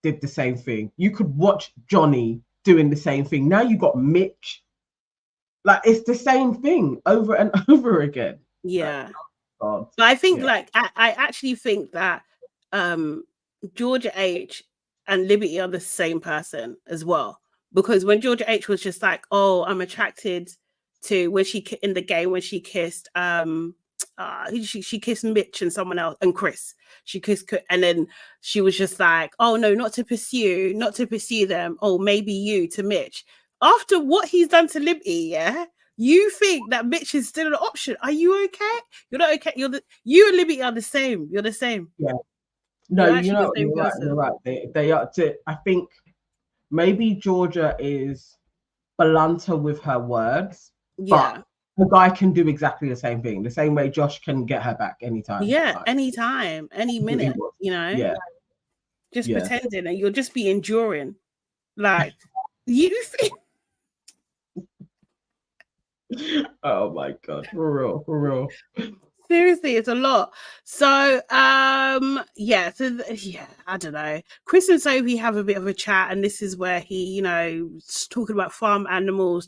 did the same thing. You could watch Johnny doing the same thing. Now you got Mitch. Like, it's the same thing over and over again. Yeah. But I think, like, I actually think that Georgia H and Liberty are the same person as well, because when Georgia H was just like, oh, I'm attracted to, when she in the game when she kissed she kissed Mitch and someone else and Chris, she kissed, and then she was just like, oh no, not to pursue them, oh maybe you, to Mitch. After what he's done to Liberty, you think that Mitch is still an option? Are you okay? You're not okay. You and Liberty are the same. You're the same. Yeah. No, you're right. They are. I think maybe Georgia is blunter with her words, but the guy can do exactly the same thing. The same way Josh can get her back anytime. Yeah, like, anytime, any minute. Yeah. Just pretending, and you'll just be enduring. Like, you think. Oh my god, for real. Seriously, it's a lot. So I don't know. Chris and Sophie have a bit of a chat, and this is where he, talking about farm animals.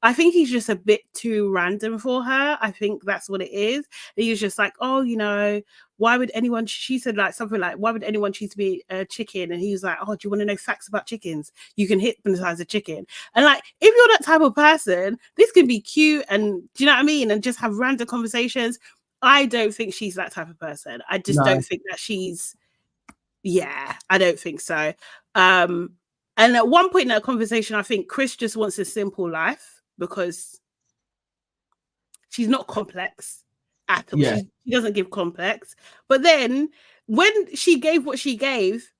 I think he's just a bit too random for her. I think that's what it is. He was just like, oh, why would anyone? She said like something like, why would anyone choose to be a chicken? And he was like, oh, do you want to know facts about chickens? You can hypnotize a chicken. And like, if you're that type of person, this can be cute, and do you know what I mean? And just have random conversations. I don't think she's that type of person. I just don't think that she's, I don't think so. And at one point in that conversation, I think Chris just wants a simple life because she's not complex at all. Yeah. She doesn't give complex. But then when she gave what she gave,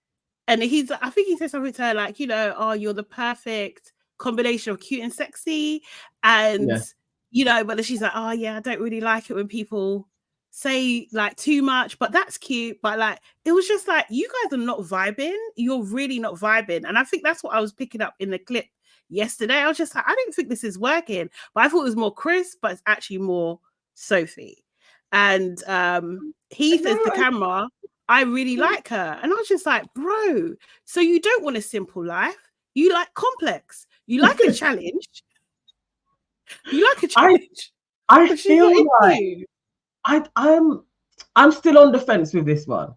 and I think he said something to her like, oh, you're the perfect combination of cute and sexy. And, but then she's like, oh yeah, I don't really like it when people say like too much, but that's cute. But like, it was just like, you guys are not vibing. You're really not vibing. And I think that's what I was picking up in the clip yesterday. I was just like, I don't think this is working. But I thought it was more Chris, but it's actually more Sophie. And he says to camera, I really like her. And I was just like, bro, so you don't want a simple life. You like complex. You like a challenge. You like a challenge. I feel like I'm still on the fence with this one.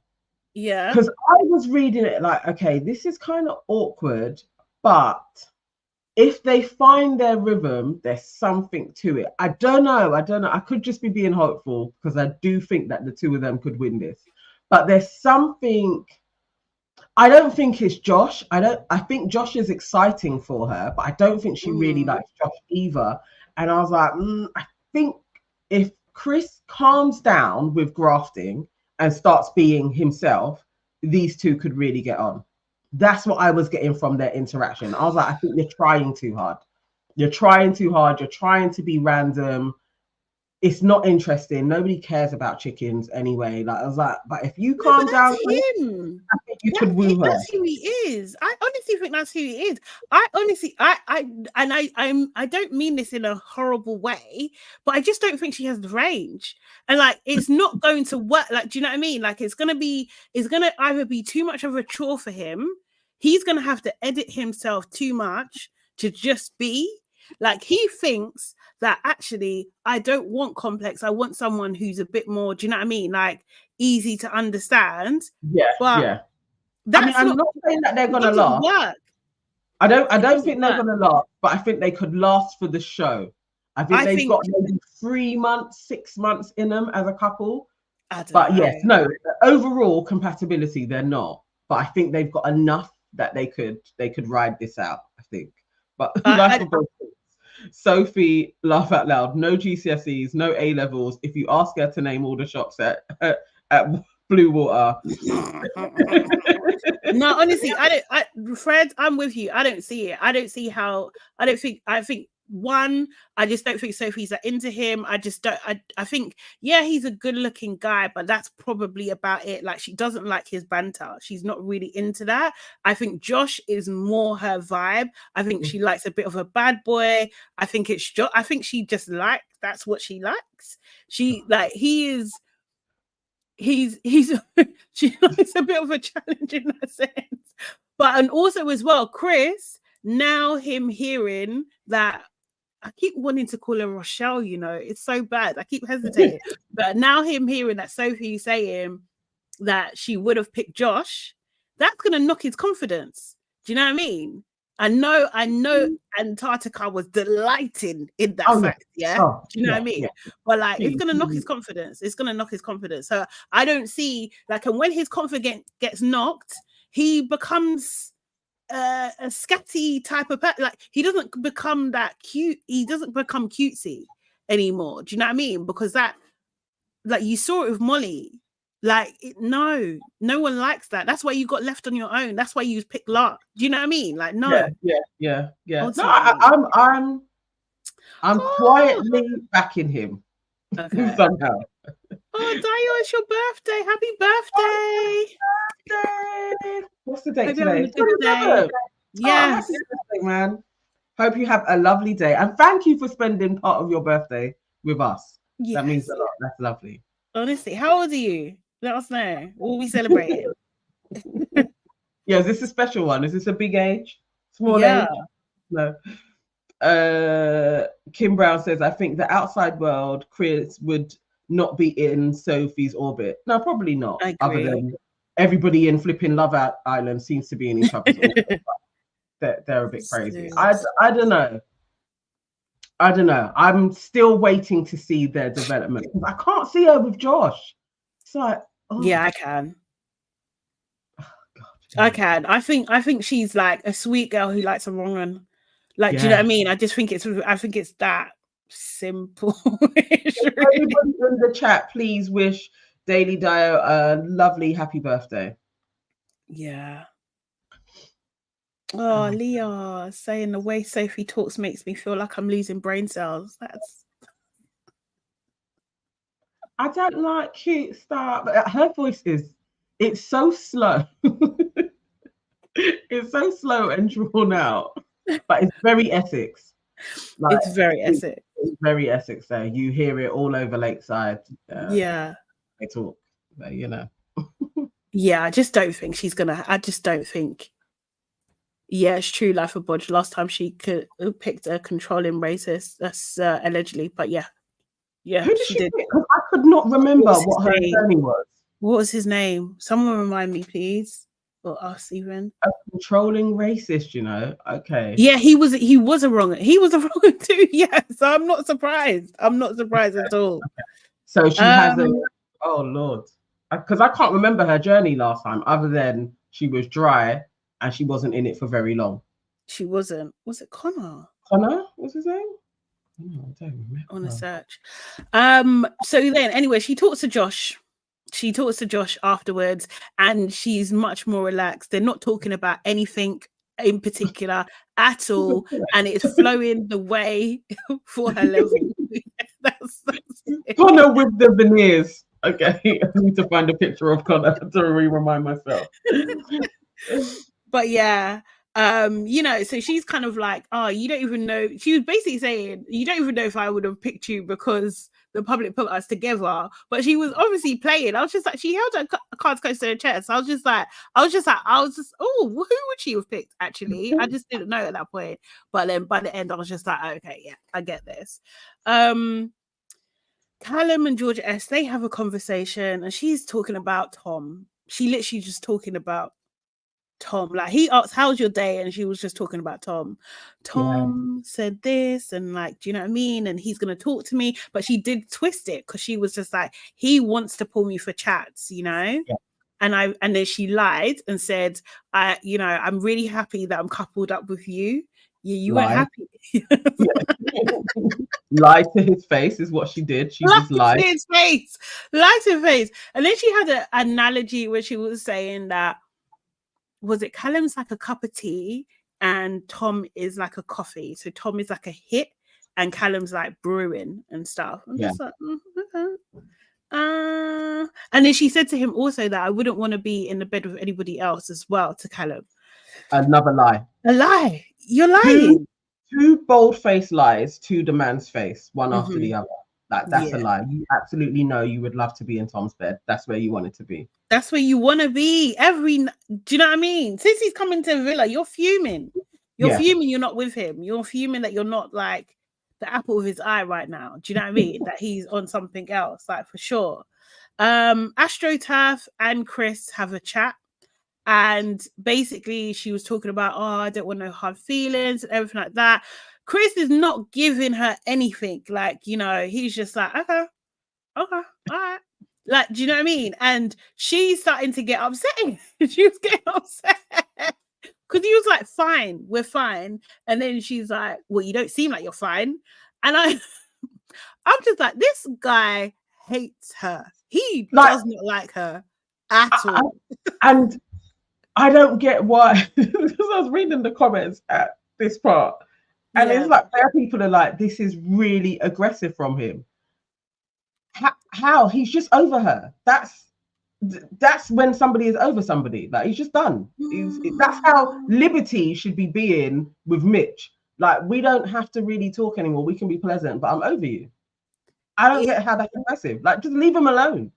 Yeah. Because I was reading it like, okay, this is kind of awkward, but if they find their rhythm, there's something to it. I don't know. I could just be being hopeful because I do think that the two of them could win this. But there's something. I don't think it's Josh. I think Josh is exciting for her, but I don't think she really likes Josh either. And I was like, I think if Chris calms down with grafting and starts being himself, these two could really get on. That's what I was getting from their interaction. I was like, I think you're trying too hard. You're trying too hard. You're trying to be random. It's not interesting. Nobody cares about chickens anyway. Like I was like, but if you calm down, him. I think you could woo her. That's who he is. I honestly think that's who he is. I don't mean this in a horrible way, but I just don't think she has the range. And like, it's not going to work. Like, do you know what I mean? Like, it's gonna either be too much of a chore for him. He's gonna have to edit himself too much to just be. Like, he thinks that actually I don't want complex. I want someone who's a bit more, do you know what I mean? Like, easy to understand. Yeah, but yeah. I'm not saying that they're gonna last. Work. I don't think they're gonna last, but I think they could last for the show. I think they've got maybe 3 months, 6 months in them as a couple. But yes, no, overall compatibility, they're not. But I think they've got enough that they could ride this out, I think. But Sophie, laugh out loud. No GCSEs, no A levels. If you ask her to name all the shops at Blue Water. No, honestly, Fred, I'm with you. I don't see it. I think one, I just don't think Sophie's that into him. I think, yeah, he's a good looking guy, but that's probably about it. Like, she doesn't like his banter. She's not really into that. I think Josh is more her vibe. I think she likes a bit of a bad boy. I think she just that's what she likes. She he's she likes a bit of a challenge in that sense. But and also as well, Chris, now him hearing that, I keep wanting to call her Rochelle, you know, it's so bad. I keep hesitating. But now him hearing that Sophie saying that she would have picked Josh, that's gonna knock his confidence. Do you know what I mean? I know, Antarctica was delighting in that fact, yeah. Do you know what I mean? Yeah. But like, it's gonna knock his confidence. It's gonna knock his confidence. So I don't see, like, and when his confidence gets knocked, he becomes a scatty type of person. Like, he doesn't become that cute. He doesn't become cutesy anymore. Do you know what I mean? Because that, like, you saw it with Molly. Like, no one likes that. That's why you got left on your own. That's why you picked last. Do you know what I mean? Like, no. Yeah. No, I'm quietly backing him. Okay. Somehow. Oh, Dio, it's your birthday. Happy birthday. Happy birthday. What's the date Hope today? Good day. Yes. Happy birthday, man. Hope you have a lovely day. And thank you for spending part of your birthday with us. Yes. That means a lot. That's lovely. Honestly, how old are you? Let us know. What will we celebrate? Yeah, is this a special one? Is this a big age? Small age? No. Kim Brown says, I think the outside world, Chris would not be in Sophie's orbit. No, probably not. Other than everybody in flipping Love Island seems to be in each other's orbit. They're a bit crazy. I don't know. I'm still waiting to see their development. I can't see her with Josh. It's like, yeah, I can. Oh, God. I can. I think she's like a sweet girl who likes a wrong run. Like, do you know what I mean? I think it's that simple. Everybody in the chat, please wish Daily Dio a lovely happy birthday. Yeah. Oh, Leah saying the way Sophie talks makes me feel like I'm losing brain cells. I don't like cute stuff. Her voice it's so slow. It's so slow and drawn out, but it's very Essex. Like, it's very Essex. It's very Essex there. You hear it all over Lakeside. Yeah. They talk, you know. Yeah, I just don't think she's gonna. I just don't think. Yeah, it's true. Life of Bodge. Last time she picked a controlling racist. That's allegedly, but yeah, Who did she she did. pick? Because I could not remember what her journey was. What was his name? Someone remind me, please, or us even. A controlling racist, you know. Okay. Yeah, he was a wrong. He was a wrong too. Yeah, so I'm not surprised. I'm not surprised at all. Okay. So she has a. Oh Lord, because I can't remember her journey last time, other than she was dry and she wasn't in it for very long. She wasn't. Was it Connor? Connor was his name? Oh, I don't remember. On a search. So then, anyway, she talks to Josh. She talks to Josh afterwards, and she's much more relaxed. They're not talking about anything in particular at all, and it's flowing the way for her level. that's Connor with the veneers. Okay, I need to find a picture of Connor to remind myself. But yeah, you know, so she's kind of like, oh, you don't even know. She was basically saying, you don't even know if I would have picked you because the public put us together. But she was obviously playing. I was just like, she held her cards close to her chest. I was just, oh, who would she have picked? Actually, I just didn't know at that point. But then by the end, I was just like, okay, yeah, I get this. Callum and Georgia S, they have a conversation, and she's talking about Tom. She literally just talking about Tom. Like, he asked, how's your day? And she was just talking about Tom. Tom said this, and like, do you know what I mean? And he's going to talk to me. But she did twist it, because she was just like, he wants to pull me for chats, you know? Yeah. And then she lied and said, I'm really happy that I'm coupled up with you. You weren't happy. Lie to his face is what she did. She just lied to his face. Lie to his face. And then she had an analogy where she was saying that, was it Callum's like a cup of tea and Tom is like a coffee. So Tom is like a hit and Callum's like brewing and stuff. I'm just like, okay. And then she said to him also that I wouldn't want to be in the bed with anybody else as well, to Callum. Another lie. A lie. You're lying. Two bold-faced lies to the man's face, one after the other. Like, that's a lie. You absolutely know you would love to be in Tom's bed. That's where you want it to be. That's where you want to be. Do you know what I mean? Since he's coming to the villa, you're fuming. You're fuming you're not with him. You're fuming that you're not like the apple of his eye right now. Do you know what I mean? That he's on something else, like, for sure. AstroTurf and Chris have a chat. And basically she was talking about, oh, I don't want no hard feelings and everything like that. Chris is not giving her anything. Like, you know, he's just like, okay, all right. Like, do you know what I mean? And she's starting to get upset. She was getting upset because he was like, fine, we're fine. And then she's like, well, you don't seem like you're fine. And I'm just like, this guy hates her. He does not like her at all. And I don't get why, because I was reading the comments at this part, and it's like, there are people that are like, this is really aggressive from him. How? He's just over her. That's when somebody is over somebody. Like, he's just done. That's how Liberty should be being with Mitch. Like, we don't have to really talk anymore. We can be pleasant, but I'm over you. I don't get how that's aggressive. Like, just leave him alone.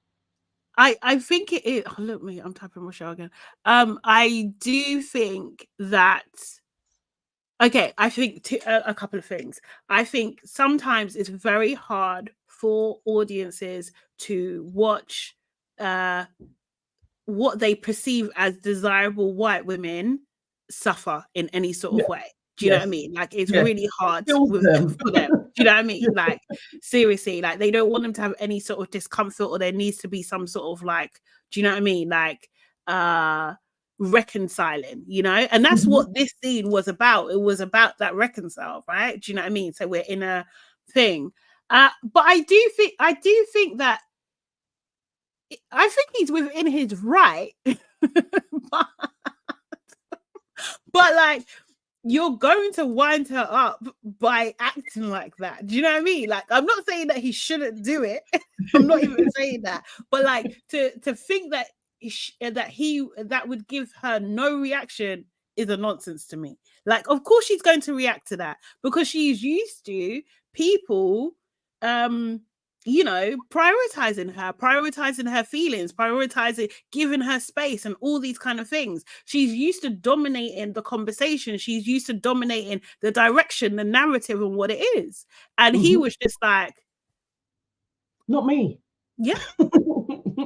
I think it is. Oh, look, me, I'm typing Rochelle again. I do think that. Okay, I think a couple of things. I think sometimes it's very hard for audiences to watch what they perceive as desirable white women suffer in any sort of way. Do you know what I mean? Like, it's really hard for them. Do you know what I mean? Like, seriously, like, they don't want them to have any sort of discomfort, or there needs to be some sort of, like, do you know what I mean? Like, reconciling, you know? And that's what this scene was about. It was about that reconcile, right? Do you know what I mean? So we're in a thing. But I do think that I think he's within his right. but like, you're going to wind her up by acting like that. Do you know what I mean? Like, I'm not saying that he shouldn't do it. I'm not even saying that. But like, to think that that would give her no reaction is a nonsense to me. Like, of course she's going to react to that, because she's used to people you know, prioritizing her feelings, prioritizing, giving her space and all these kind of things. She's used to dominating the conversation. She's used to dominating the direction, the narrative and what it is. And he was just like, not me. Yeah.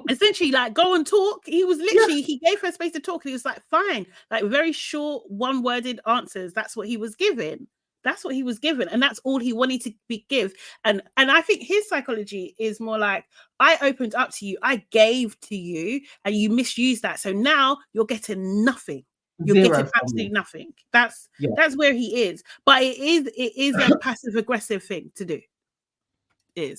Essentially, like, go and talk. He was literally, he gave her space to talk. And he was like, fine. Like, very short, one-worded answers. That's what he was given. That's what he was given. And that's all he wanted to give. And I think his psychology is more like, I opened up to you. I gave to you and you misused that. So now you're getting nothing. You're getting absolutely nothing. That's where he is. But it is a passive aggressive thing to do.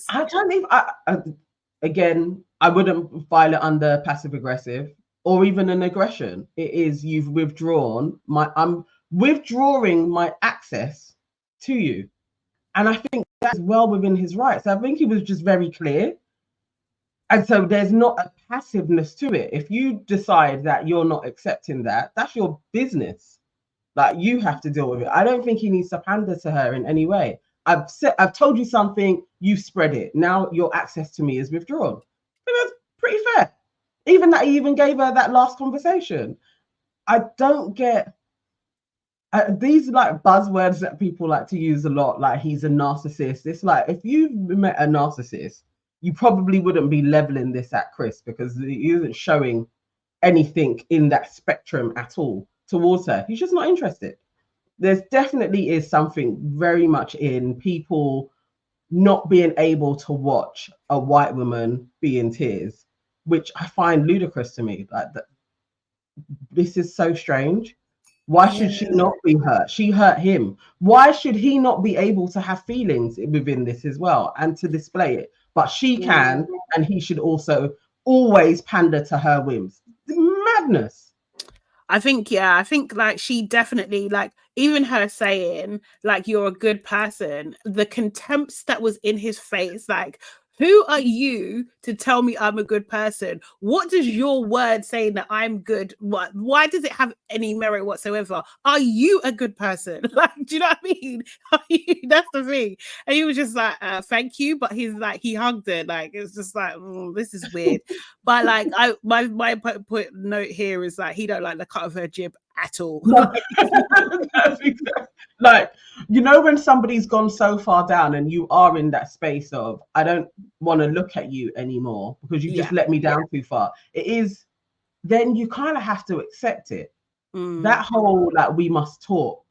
I don't even, again, I wouldn't file it under passive aggressive or even an aggression. It is, you've withdrawn I'm withdrawing my access to you. And I think that's well within his rights. I think he was just very clear. And so there's not a passiveness to it. If you decide that you're not accepting that, that's your business. Like, you have to deal with it. I don't think he needs to pander to her in any way. I've told you something, you spread it. Now your access to me is withdrawn. I think that's pretty fair. Even that he even gave her that last conversation. I don't get these like buzzwords that people like to use a lot, like he's a narcissist. It's like, if you've met a narcissist, you probably wouldn't be leveling this at Chris, because he isn't showing anything in that spectrum at all towards her. He's just not interested. There's definitely is something very much in people not being able to watch a white woman be in tears, which I find ludicrous to me. Like, this is so strange. Why should she not be hurt? She hurt him. Why should he not be able to have feelings within this as well and to display it? But she can, and he should also always pander to her whims. Madness. I think like she definitely, like, even her saying like, you're a good person, the contempt that was in his face, like, who are you to tell me I'm a good person? What does your word saying that I'm good? Why does it have any merit whatsoever? Are you a good person? Like, do you know what I mean? That's the thing. And he was just like, thank you. But he's like, he hugged her. Like, it's just like, this is weird. But like, my note here is like, he don't like the cut of her jib at all. Like, you know, when somebody's gone so far down and you are in that space of, I don't want to look at you anymore because you just let me down too far. It is, then you kind of have to accept it. That whole, like, we must talk,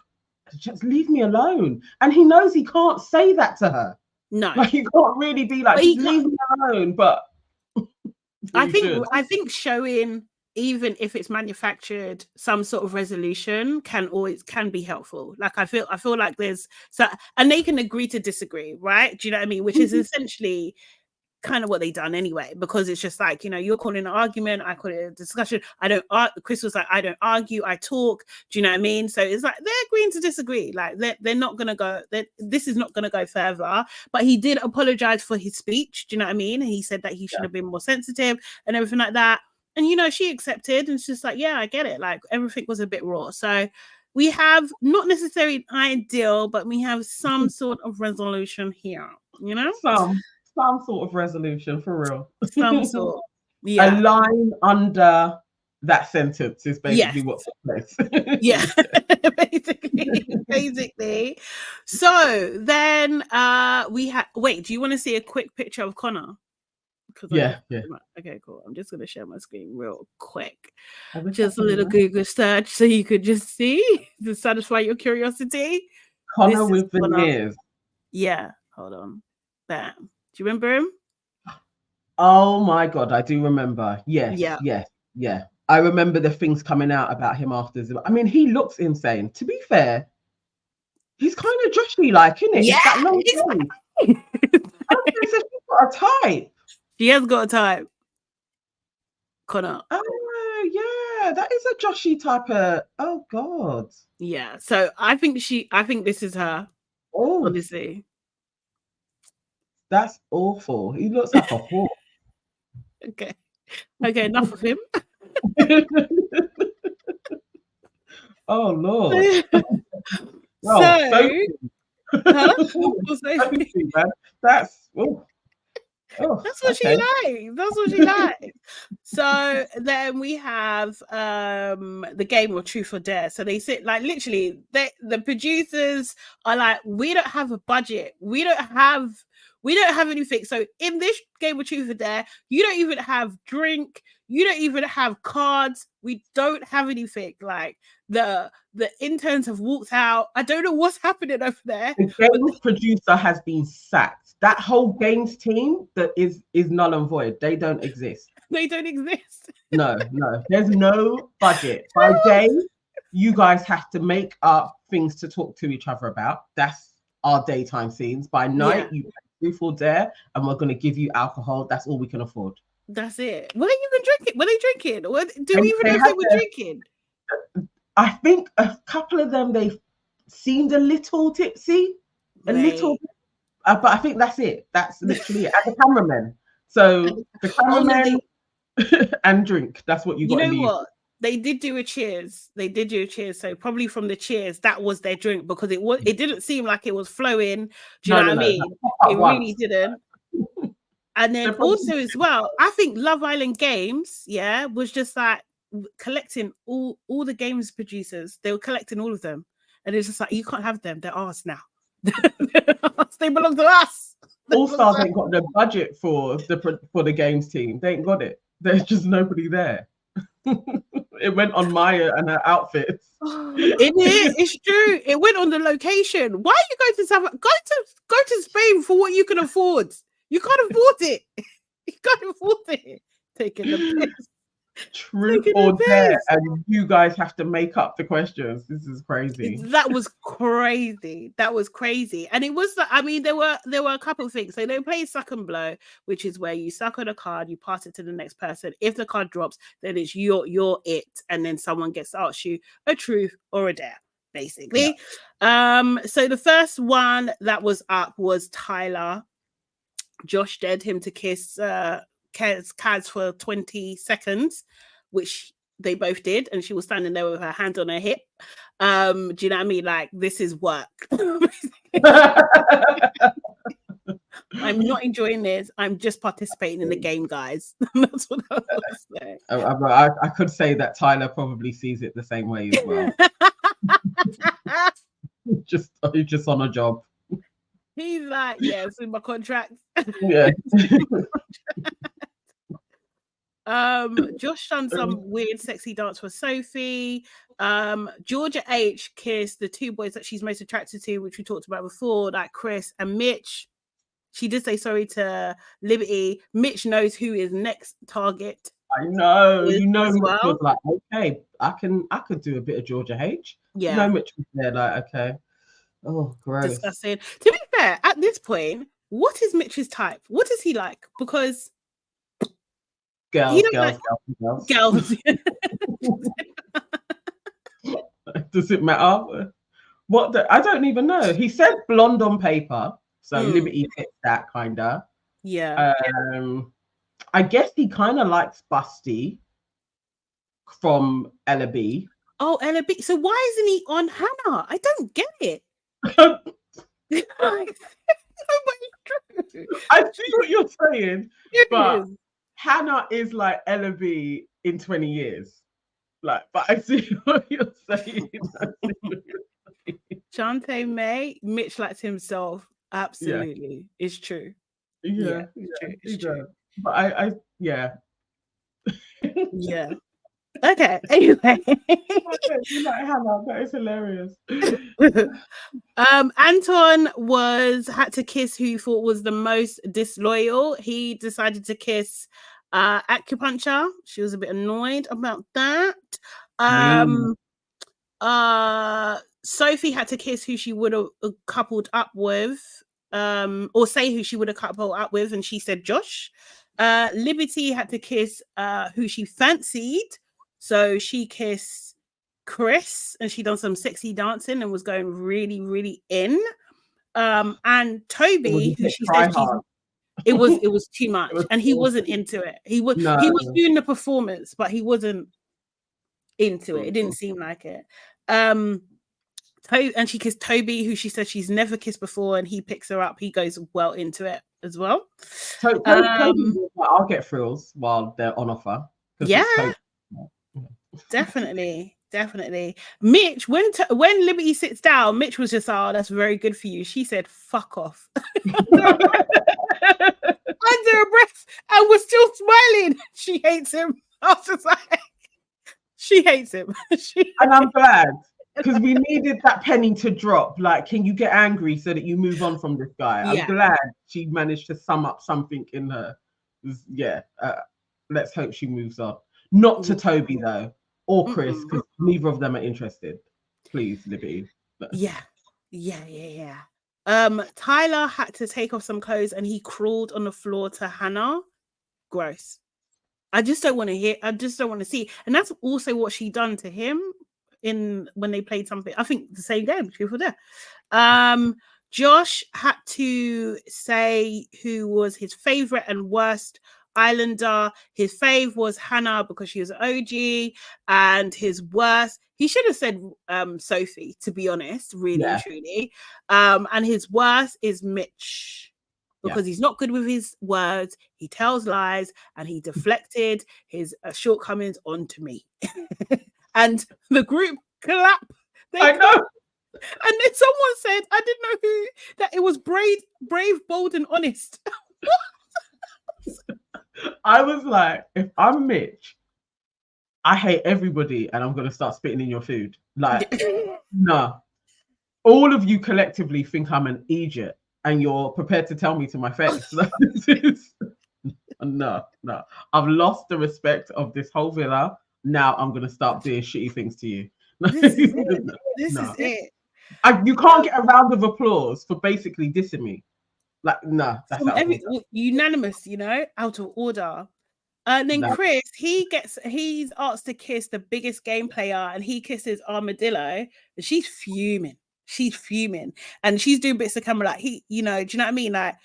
just leave me alone. And he knows he can't say that to her. No, like, he can't really be like, just leave me alone. But I think showing, even if it's manufactured, some sort of resolution can be helpful. Like, I feel like there's and they can agree to disagree, right? Do you know what I mean? Which is essentially kind of what they done anyway, because it's just like, you know, you're calling an argument, I call it a discussion. Chris was like, I don't argue, I talk. Do you know what I mean? So it's like they're agreeing to disagree. Like, they're not gonna go. This is not gonna go further. But he did apologize for his speech. Do you know what I mean? He said that he should have been more sensitive and everything like that. And, you know, she accepted, and it's just like, yeah, I get it. Like, everything was a bit raw. So we have not necessarily ideal, but we have some sort of resolution here, you know? Some sort of resolution, for real. Some sort. Yeah. A line under that sentence is basically what took place. Yeah. basically. So then we have, wait, do you want to see a quick picture of Connor? Yeah. Okay, cool. I'm just going to share my screen real quick. Just a little Google search so you could just see, to satisfy your curiosity. Connor with veneers. Yeah, hold on. Bam. Do you remember him? Oh my God, I do remember. Yes. Yeah. I remember the things coming out about him after. I mean, he looks insane. To be fair, he's kind of Joshy like, isn't it? Yeah. That long face. She's got a type. She has got a type. Connor. Oh yeah, that is a Joshy type of. Oh God. Yeah. So I think this is her. Oh, honestly. That's awful. He looks like a whore. Okay, enough of him. Oh Lord. That's Oh, That's what okay. she likes. That's what she likes. So then we have the game of truth or dare. So they sit like literally the producers are like, we don't have a budget. We don't have anything. So in this game of truth or dare, you don't even have drink. You don't even have cards. We don't have anything. Like the interns have walked out. I don't know what's happening over there. The games producer has been sacked. That whole games team that is null and void. They don't exist. They don't exist. No. There's no budget. By day, you guys have to make up things to talk to each other about. That's our daytime scenes. By night, you play truth or dare, and we're going to give you alcohol. That's all we can afford. That's it. Were they even drinking? Were they drinking? Do we even know if they were drinking? I think a couple of them, they seemed a little tipsy, little, but I think that's it. That's literally it. And the cameramen. So the cameramen and drink. That's what you got. You know what? They did do a cheers. So probably from the cheers, that was their drink because it didn't seem like it was flowing. Do you know what I mean? It really didn't. And then also as well, I think Love Island Games, was just like collecting all the games producers. They were collecting all of them. And it's just like, you can't have them. They're ours now. They belong to us. ALLSTARS ain't got the budget for the games team. They ain't got it. There's just nobody there. It went on Maya and her outfits. It's true. It went on the location. Why are you going to go to Spain for what you can afford? You can't afford it. You can't afford it. Taking the piss. Truth or dare, and you guys have to make up the questions. This is crazy. That was crazy. And it was, I mean, there were a couple of things. So they played suck and blow, which is where you suck on a card, you pass it to the next person. If the card drops, then it's you're it, and then someone gets to ask you a truth or a dare, basically. So the first one that was up was Tyler. Josh dared him to kiss Kaz for 20 seconds, which they both did, and she was standing there with her hand on her hip. Do you know what I mean? Like, this is work. I'm not enjoying this. I'm just participating in the game, guys. That's what I was saying. I could say that Tyler probably sees it the same way as well. He's just on a job. He's like, yeah, it's in my contract. Yeah. Josh done some weird sexy dance for Sophie. Georgia H kissed the two boys that she's most attracted to, which we talked about before, like Chris and Mitch. She did say sorry to Liberty. Mitch knows who his next target. I know, Mitch was like, okay, I could do a bit of Georgia H. Yeah. Mitch was there, like, okay. Oh, gross. Disgusting. To be fair, at this point, what is Mitch's type? What is he like? Because girls. Does it matter? I don't even know. He said blonde on paper, so Liberty fits that kinda. Yeah. I guess he kind of likes Busty from LAB. Oh, LAB. So why isn't he on Hannah? I don't get it. I see what you're saying, but Hannah is like LAB in 20 years. Like, but I see what you're saying. Shantae May, Mitch likes himself. Absolutely. Yeah. It's true. Yeah, it's true. But yeah. Yeah. Okay. Anyway. You like Hannah, that is hilarious. Anton had to kiss who he thought was the most disloyal. He decided to kiss Acupuncture. She was a bit annoyed about that. Sophie had to kiss who she would have coupled up with, or say who she would have coupled up with, and she said Josh. Liberty had to kiss who she fancied. So she kissed Chris, and she done some sexy dancing and was going really, really in. And Toby, who she said it was too much, and he wasn't into it. He was doing the performance, but he wasn't into it. It didn't seem like it. And she kissed Toby, who she said she's never kissed before, and he picks her up. He goes well into it. as well. Toby, I'll get frills while they're on offer. Yeah, definitely. Mitch, when Liberty sits down, Mitch was just, oh, that's very good for you. She said, fuck off. Under her breath, and was still smiling. She hates him. I was just like, she hates him. And I'm glad, because we needed that penny to drop. Like, can you get angry so that you move on from this guy? I'm glad she managed to sum up something in her. Let's hope she moves on. Not to Toby though, or Chris, because neither of them are interested. Please, Libby. Yeah. Tyler had to take off some clothes and he crawled on the floor to Hannah. Gross. I just don't want to hear. I just don't want to see. And that's also what she done to him when they played something. I think the same game. Truth or dare. Josh had to say who was his favorite and worst Islander. His fave was Hannah because she was an OG, and his worst, he should have said Sophie, to be honest, really and truly. And his worst is Mitch because he's not good with his words. He tells lies and he deflected his shortcomings onto me. And the group clapped. I know. And then someone said, I didn't know who, that it was brave, bold, and honest. I was like, if I'm Mitch, I hate everybody and I'm going to start spitting in your food. Like, no. All of you collectively think I'm an idiot and you're prepared to tell me to my face. No. I've lost the respect of this whole villa. Now I'm going to start doing shitty things to you. This is it. You can't get a round of applause for basically dissing me. Like, no, that's unanimous, out of order. And then Chris, he's asked to kiss the biggest game player, and he kisses Armadillo, and she's fuming. And she's doing bits of camera like, do you know what I mean? Like,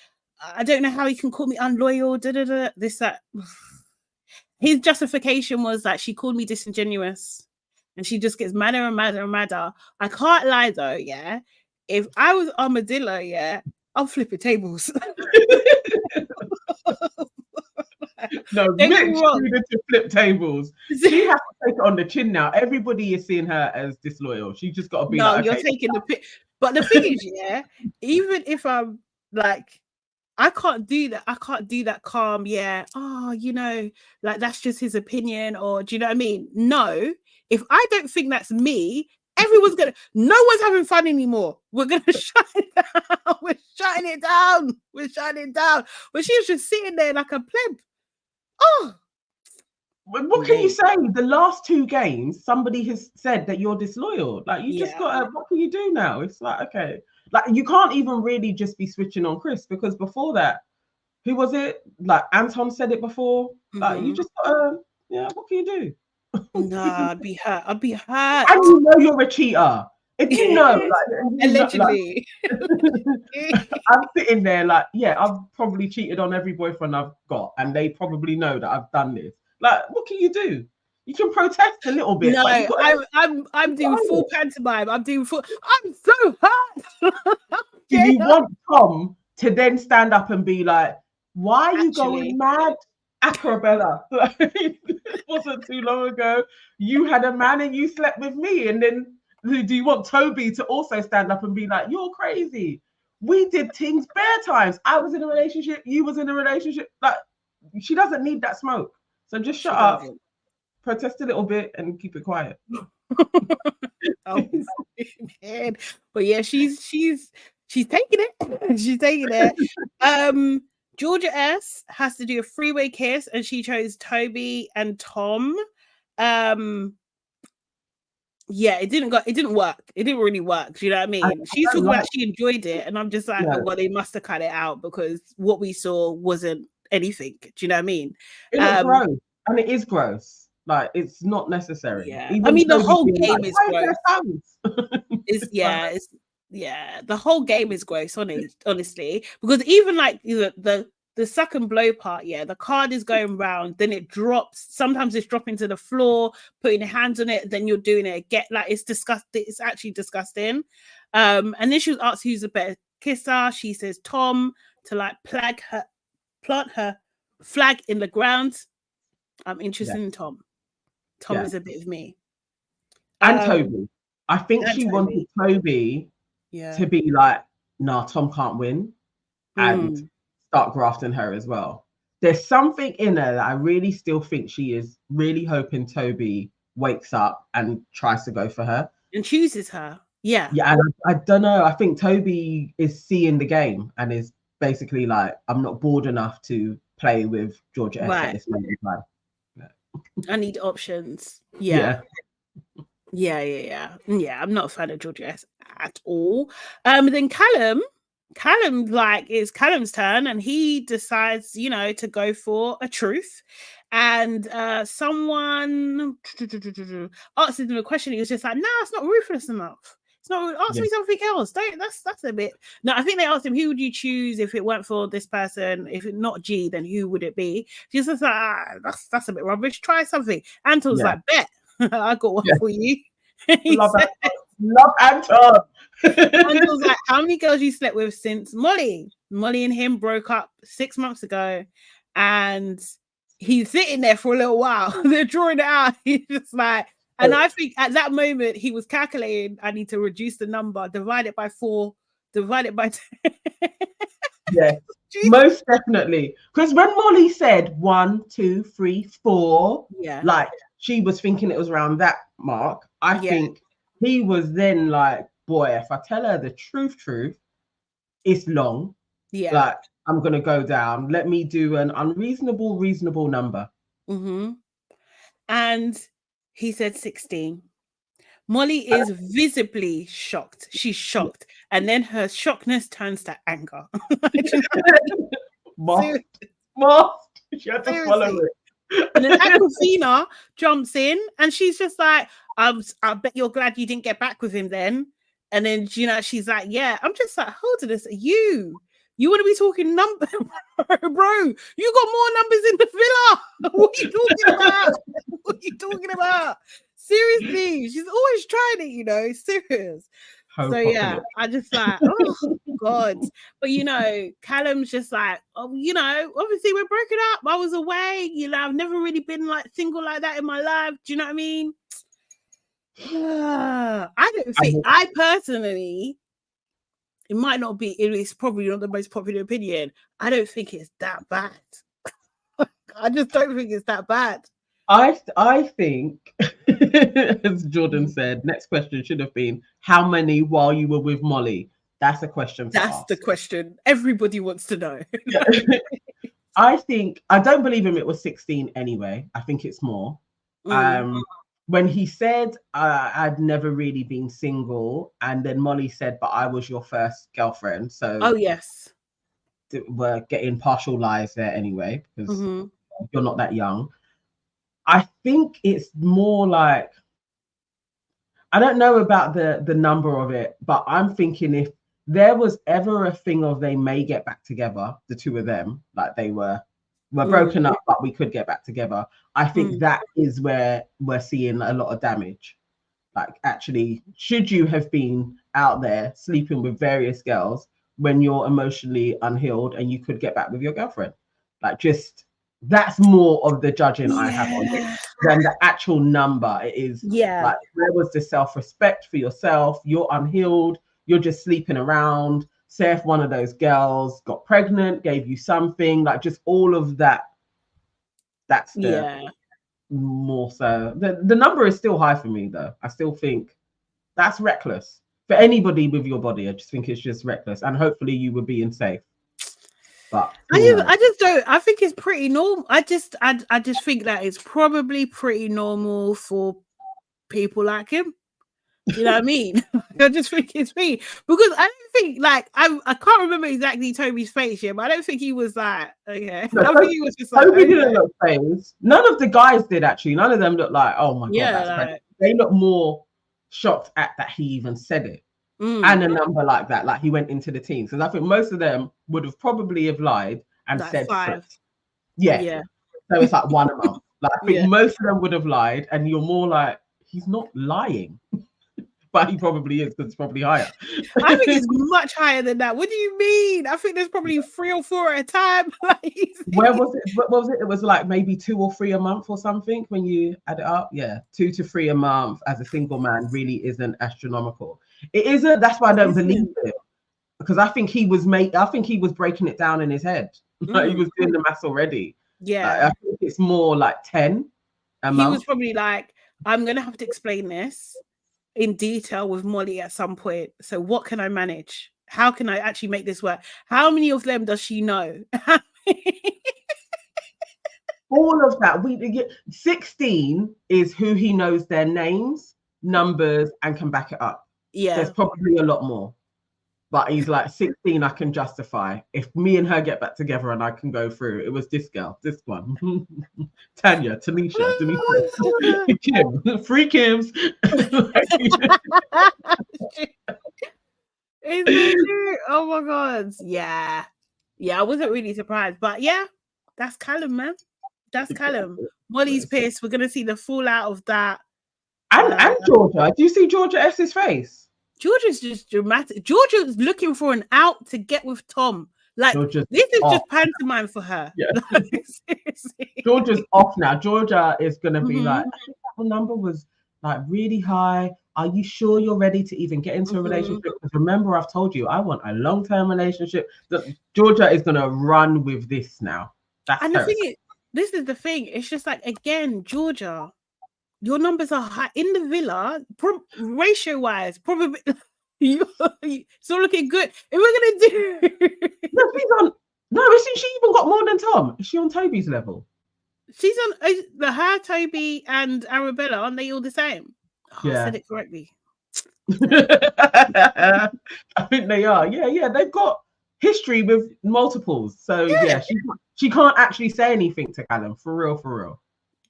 I don't know how he can call me unloyal, this, that. His justification was that she called me disingenuous, and she just gets madder and madder and madder. I can't lie though, if I was Armadillo, I'm flipping tables. No, Mitch needed to flip tables. She has to take it on the chin now. Everybody is seeing her as disloyal. She just got to be like, okay, you're taking the pick. But the thing is, even if I'm like, I can't do that. I can't do that calm, like that's just his opinion, or do you know what I mean? No, if I don't think that's me, no one's having fun anymore. We're gonna shut it down. We're shutting it down. But she was just sitting there like a pleb. Oh, what can you say? The last 2 games, somebody has said that you're disloyal. Like, you just got. What can you do now? It's like, okay, like you can't even really just be switching on Chris, because before that, who was it? Like Anton said it before. Like, you just got. What can you do? No, I'd be hurt. And you know you're a cheater. If you know, allegedly. I'm sitting there like, I've probably cheated on every boyfriend I've got, and they probably know that I've done this. Like, what can you do? You can protest a little bit. No, I'm doing full pantomime. I'm so hurt. Do you want Tom to then stand up and be like, why are you going mad? Acrobella. It wasn't too long ago. You had a man and you slept with me. And then do you want Toby to also stand up and be like, you're crazy? We did things bare times. I was in a relationship. You was in a relationship. Like, she doesn't need that smoke. So just shut up, protest a little bit, and keep it quiet. Oh, man. But yeah, she's taking it. She's taking it. Georgia S has to do a 3-way kiss, and she chose Toby and Tom. It didn't work. It didn't really work. Do you know what I mean? She's talking about she enjoyed it, and I'm just like, well, they must have cut it out because what we saw wasn't anything. Do you know what I mean? It was gross, and it is gross. Like, it's not necessary. Yeah, I mean, the whole game is gross. The whole game is gross, honestly, because even like the suck and blow part, the card is going round, then it drops. Sometimes it's dropping to the floor, putting your hands on it, then you're doing it again. Like, it's disgusting. It's actually disgusting. And then she was asked who's the better kisser. She says Tom. to like plant her flag in the ground, I'm interested in Tom. Tom is a bit of me. And Toby. I think she wanted Toby to be like, nah, Tom can't win, and start grafting her as well. There's something in her that I really still think she is really hoping Toby wakes up and tries to go for her. And chooses her. Yeah. Yeah, and I don't know. I think Toby is seeing the game and is basically like, I'm not bored enough to play with Georgia S at this moment in time. I need options. Yeah. I'm not a fan of Georgia S at all. Then Callum, like, it's Callum's turn, and he decides, you know, to go for a truth. And someone asked him a question. He was just like, "No, it's not ruthless enough. It's not. Ask me something else. Don't. That's a bit." No, I think they asked him, "Who would you choose if it weren't for this person? If it's not G, then who would it be?" She's just like, "That's a bit rubbish. Try something." Anton's like, "Bet, I got one for you." Love Anton. Anton's like, "How many girls you slept with since Molly? Molly and him broke up 6 months ago, and he's sitting there for a little while. They're drawing it out. He's just like, and I think at that moment he was calculating, I need to reduce the number, divide it by 4, divide it by 10. Yeah, most definitely. Because when Molly said 1, 2, 3, 4, like she was thinking it was around that mark. I think he was then like, boy, if I tell her the truth, it's long. Yeah. Like, I'm going to go down. Let me do an reasonable number. And he said 16. Molly is visibly shocked. She's shocked. And then her shockness turns to anger. Masked. She had to swallow it. And then Aquafina jumps in and she's just like, I bet you're glad you didn't get back with him then. And then, you know, she's like, yeah. I'm just like, hold on this. You want to be talking numbers, bro? You got more numbers in the villa. What are you talking about? What are you talking about? Seriously, she's always trying it, you know, serious. So yeah, I just like, oh God. But you know, Callum's just like, oh, you know, obviously we're broken up. I was away, you know, I've never really been like single like that in my life. Do you know what I mean? I don't think I personally, it might not be, it's probably not the most popular opinion. I don't think it's that bad. I just don't think it's that bad. I think, as Jordan said, next question should have been, how many while you were with Molly? That's a question. That's the question everybody wants to know. I think, I don't believe him it was 16 anyway. I think it's more. When he said, I'd never really been single, and then Molly said, but I was your first girlfriend. So, oh, yes. We're getting partial lies there anyway, because you're not that young. I think it's more like, I don't know about the number of it, but I'm thinking if there was ever a thing of they may get back together, the two of them, like they were broken up, but we could get back together. I think that is where we're seeing a lot of damage. Like, actually, should you have been out there sleeping with various girls when you're emotionally unhealed and you could get back with your girlfriend? Like, just, that's more of the judging I have on it than the actual number. It is like, where was the self-respect for yourself? You're unhealed. You're just sleeping around. Say if one of those girls got pregnant, gave you something, like just all of that. That's the more so. The number is still high for me though. I still think that's reckless for anybody with your body. I just think it's just reckless, and hopefully you were being safe. But I just don't. I think it's pretty normal. I just think that it's probably pretty normal for people like him. You know what I mean? I just think it's me because I don't think like I can't remember exactly Toby's face yet, but I don't think he was like okay. No, I think he was just like Toby didn't look phased. None of the guys did actually. None of them looked like, oh my god, that's crazy. They look more shocked at that he even said it and a number like that. Like he went into the teens, because I think most of them would have probably have lied and like said 5. Yeah. So it's like 1 a month. Like I think most of them would have lied, and you're more like, he's not lying. But he probably is, because it's probably higher. I think it's much higher than that. What do you mean? I think there's probably 3 or 4 at a time. Where was it? What was it? It was like maybe 2 or 3 a month or something when you add it up. Yeah, 2 to 3 a month as a single man really isn't astronomical. It isn't. That's why I don't believe it, because I think he was breaking it down in his head. Like, he was doing the maths already. Yeah, like, I think it's more like 10 a month. He was probably like, I'm gonna have to explain this in detail with Molly at some point. So what can I manage? How can I actually make this work? How many of them does she know? All of that. 16 is who he knows their names, numbers, and can back it up. Yeah. There's probably a lot more. But he's like, 16 I can justify. If me and her get back together and I can go through. It was this girl, this one. Tanya, Tanisha, Kim, 3 Kims. Oh my God. Yeah. I wasn't really surprised. But yeah, that's Callum, man. That's Callum. Molly's pissed. We're gonna see the fallout of that. And Georgia. Do you see Georgia S's face? Georgia's just dramatic. Georgia's looking for an out to get with Tom. Like, Georgia's this is off. just pantomime for her. Yeah. Like, Georgia's off now. Georgia is gonna be like, I think that number was like really high. Are you sure you're ready to even get into a relationship? Because remember, I've told you I want a long-term relationship. Georgia is gonna run with this now. And the thing is, this is the thing. It's just like, again, Georgia, your numbers are high in the villa, ratio-wise. Probably, it's all looking good. If we're gonna do, isn't she even got more than Tom? Is she on Toby's level? She's on her, Toby, and Arabella. Aren't they all the same? Yeah, I said it correctly. I think they are. Yeah, they've got history with multiples. So yeah, she can't actually say anything to Callum, for real.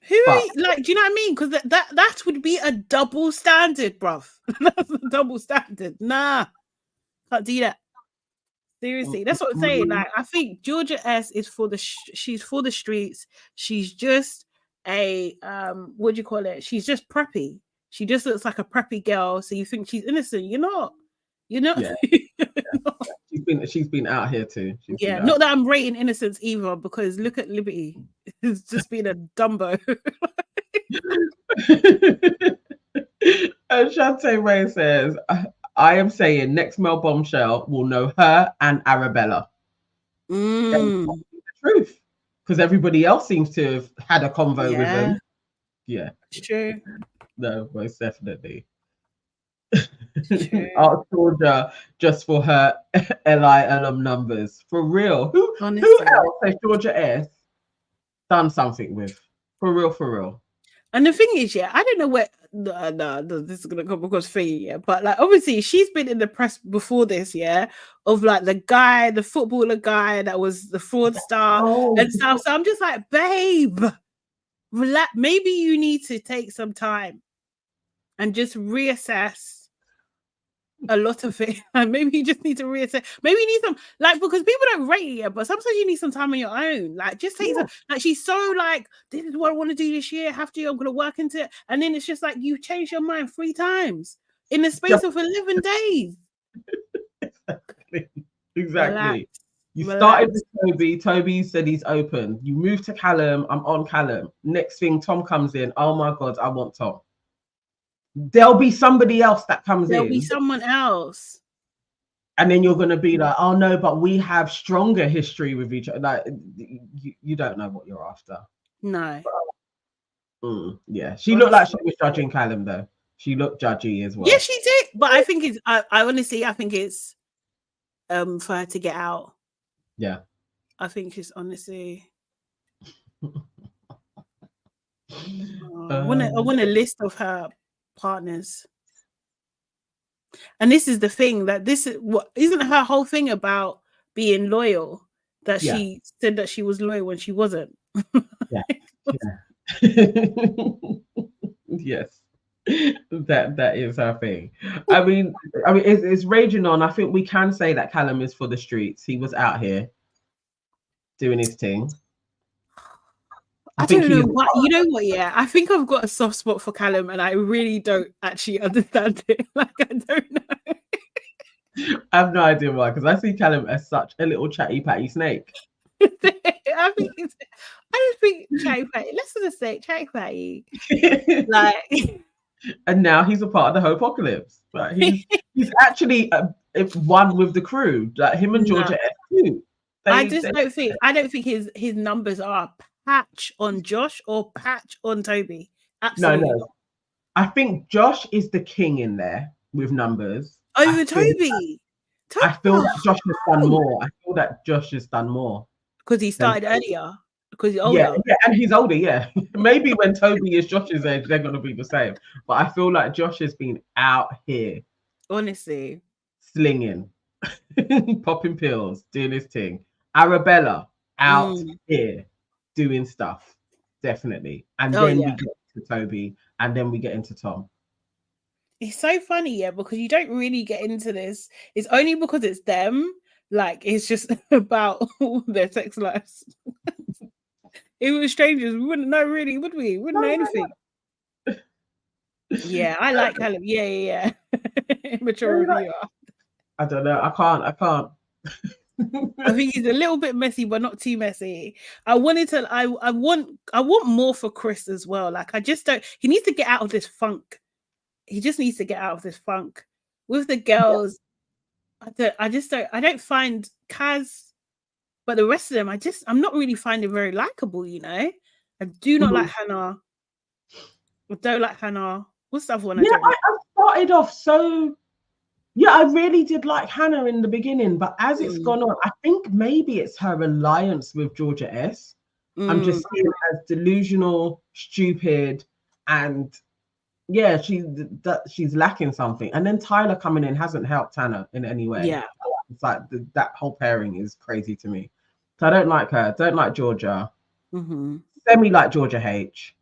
Who are you, like, do you know what I mean? Because that would be a double standard, bruv. That's a double standard. Nah, can't do that. Seriously, that's what I'm saying. Like, I think Georgia S is she's for the streets. She's just a what do you call it? She's just preppy. She just looks like a preppy girl. So you think she's innocent? You're not. Yeah. She's been out here too. Not that I'm rating innocence either, because look at Liberty. It's just been a Dumbo. And Shantae Ray says, I am saying next male bombshell will know her and Arabella. The truth. Because everybody else seems to have had a convo with them. Yeah. It's true. No, most definitely. Ask Georgia just for her LILM numbers. For real. Who else has Georgia S done something with? For real. And the thing is, I don't know where this is gonna come across for you, but like, obviously she's been in the press before this, of like the footballer guy that was the fraudster and stuff. So I'm just like, babe, relax. Maybe you need to take some time and just reassess a lot of it. And maybe you just need to reassess. Maybe you need some, like, because people don't rate it, but sometimes you need some time on your own. Like, just take some, like, she's so like, this is what I want to do this year. I'm gonna work into it. And then it's just like, you change your mind 3 times in the space of 11 days. Exactly. You started with Toby. Toby said he's open. You moved to Callum. I'm on Callum. Next thing, Tom comes in. Oh my God, I want Tom. There'll be somebody else that comes in. There'll be someone else. And then you're going to be like, oh no, but we have stronger history with each other. Like, you don't know what you're after. No. Yeah. She looked like she was judging Callum though. She looked judgy as well. Yeah, she did. But I think it's, I honestly, I think it's for her to get out. Yeah. I think it's honestly. I want a list of her partners. And this is the thing, that this is what isn't her whole thing about being loyal, that she said that she was loyal when she wasn't. Yes, that is her thing. I mean it's raging on. I think we can say that Callum is for the streets. He was out here doing his thing. I don't know what. You know what? Yeah, I think I've got a soft spot for Callum, and I really don't actually understand it. Like, I don't know. I have no idea why, because I see Callum as such a little chatty patty snake. I just think chatty patty. Let's just say chatty patty. Like, and now he's a part of the whole apocalypse. Right? He's actually one with the crew. Like him and Georgia S too. I don't think his numbers are patch on Josh or patch on Toby. Absolutely. No. I think Josh is the king in there with numbers. Over Toby. I feel that Josh has done more. I feel that Josh has done more. Because he started earlier. Because he's older. Yeah, and he's older, yeah. Maybe when Toby is Josh's age, they're going to be the same. But I feel like Josh has been out here. Honestly. Slinging. Popping pills, doing his thing. Arabella out here doing stuff. Definitely. And then we get to Toby, and then we get into Tom. It's so funny, yeah, because you don't really get into this. It's only because it's them. Like, it's just about their sex lives. If it was strangers, we wouldn't know, really, would we? We wouldn't know anything. Yeah, I like Callum. Yeah. Immature reviewer. I don't know. I can't. I think he's a little bit messy, but not too messy. I want more for Chris as well. Like, I just don't. He needs to get out of this funk. He just needs to get out of this funk with the girls. Yeah. I don't find Kaz, but the rest of them, I'm not really finding very likable. You know, I do not like Hannah. I don't like Hannah. What's the other one? I started off so. Yeah, I really did like Hannah in the beginning, but as it's gone on, I think maybe it's her alliance with Georgia S. I'm just seeing her as delusional, stupid, and yeah, she's lacking something. And then Tyler coming in hasn't helped Hannah in any way. Yeah, it's like that whole pairing is crazy to me. So I don't like her. Don't like Georgia. Semi like Georgia H.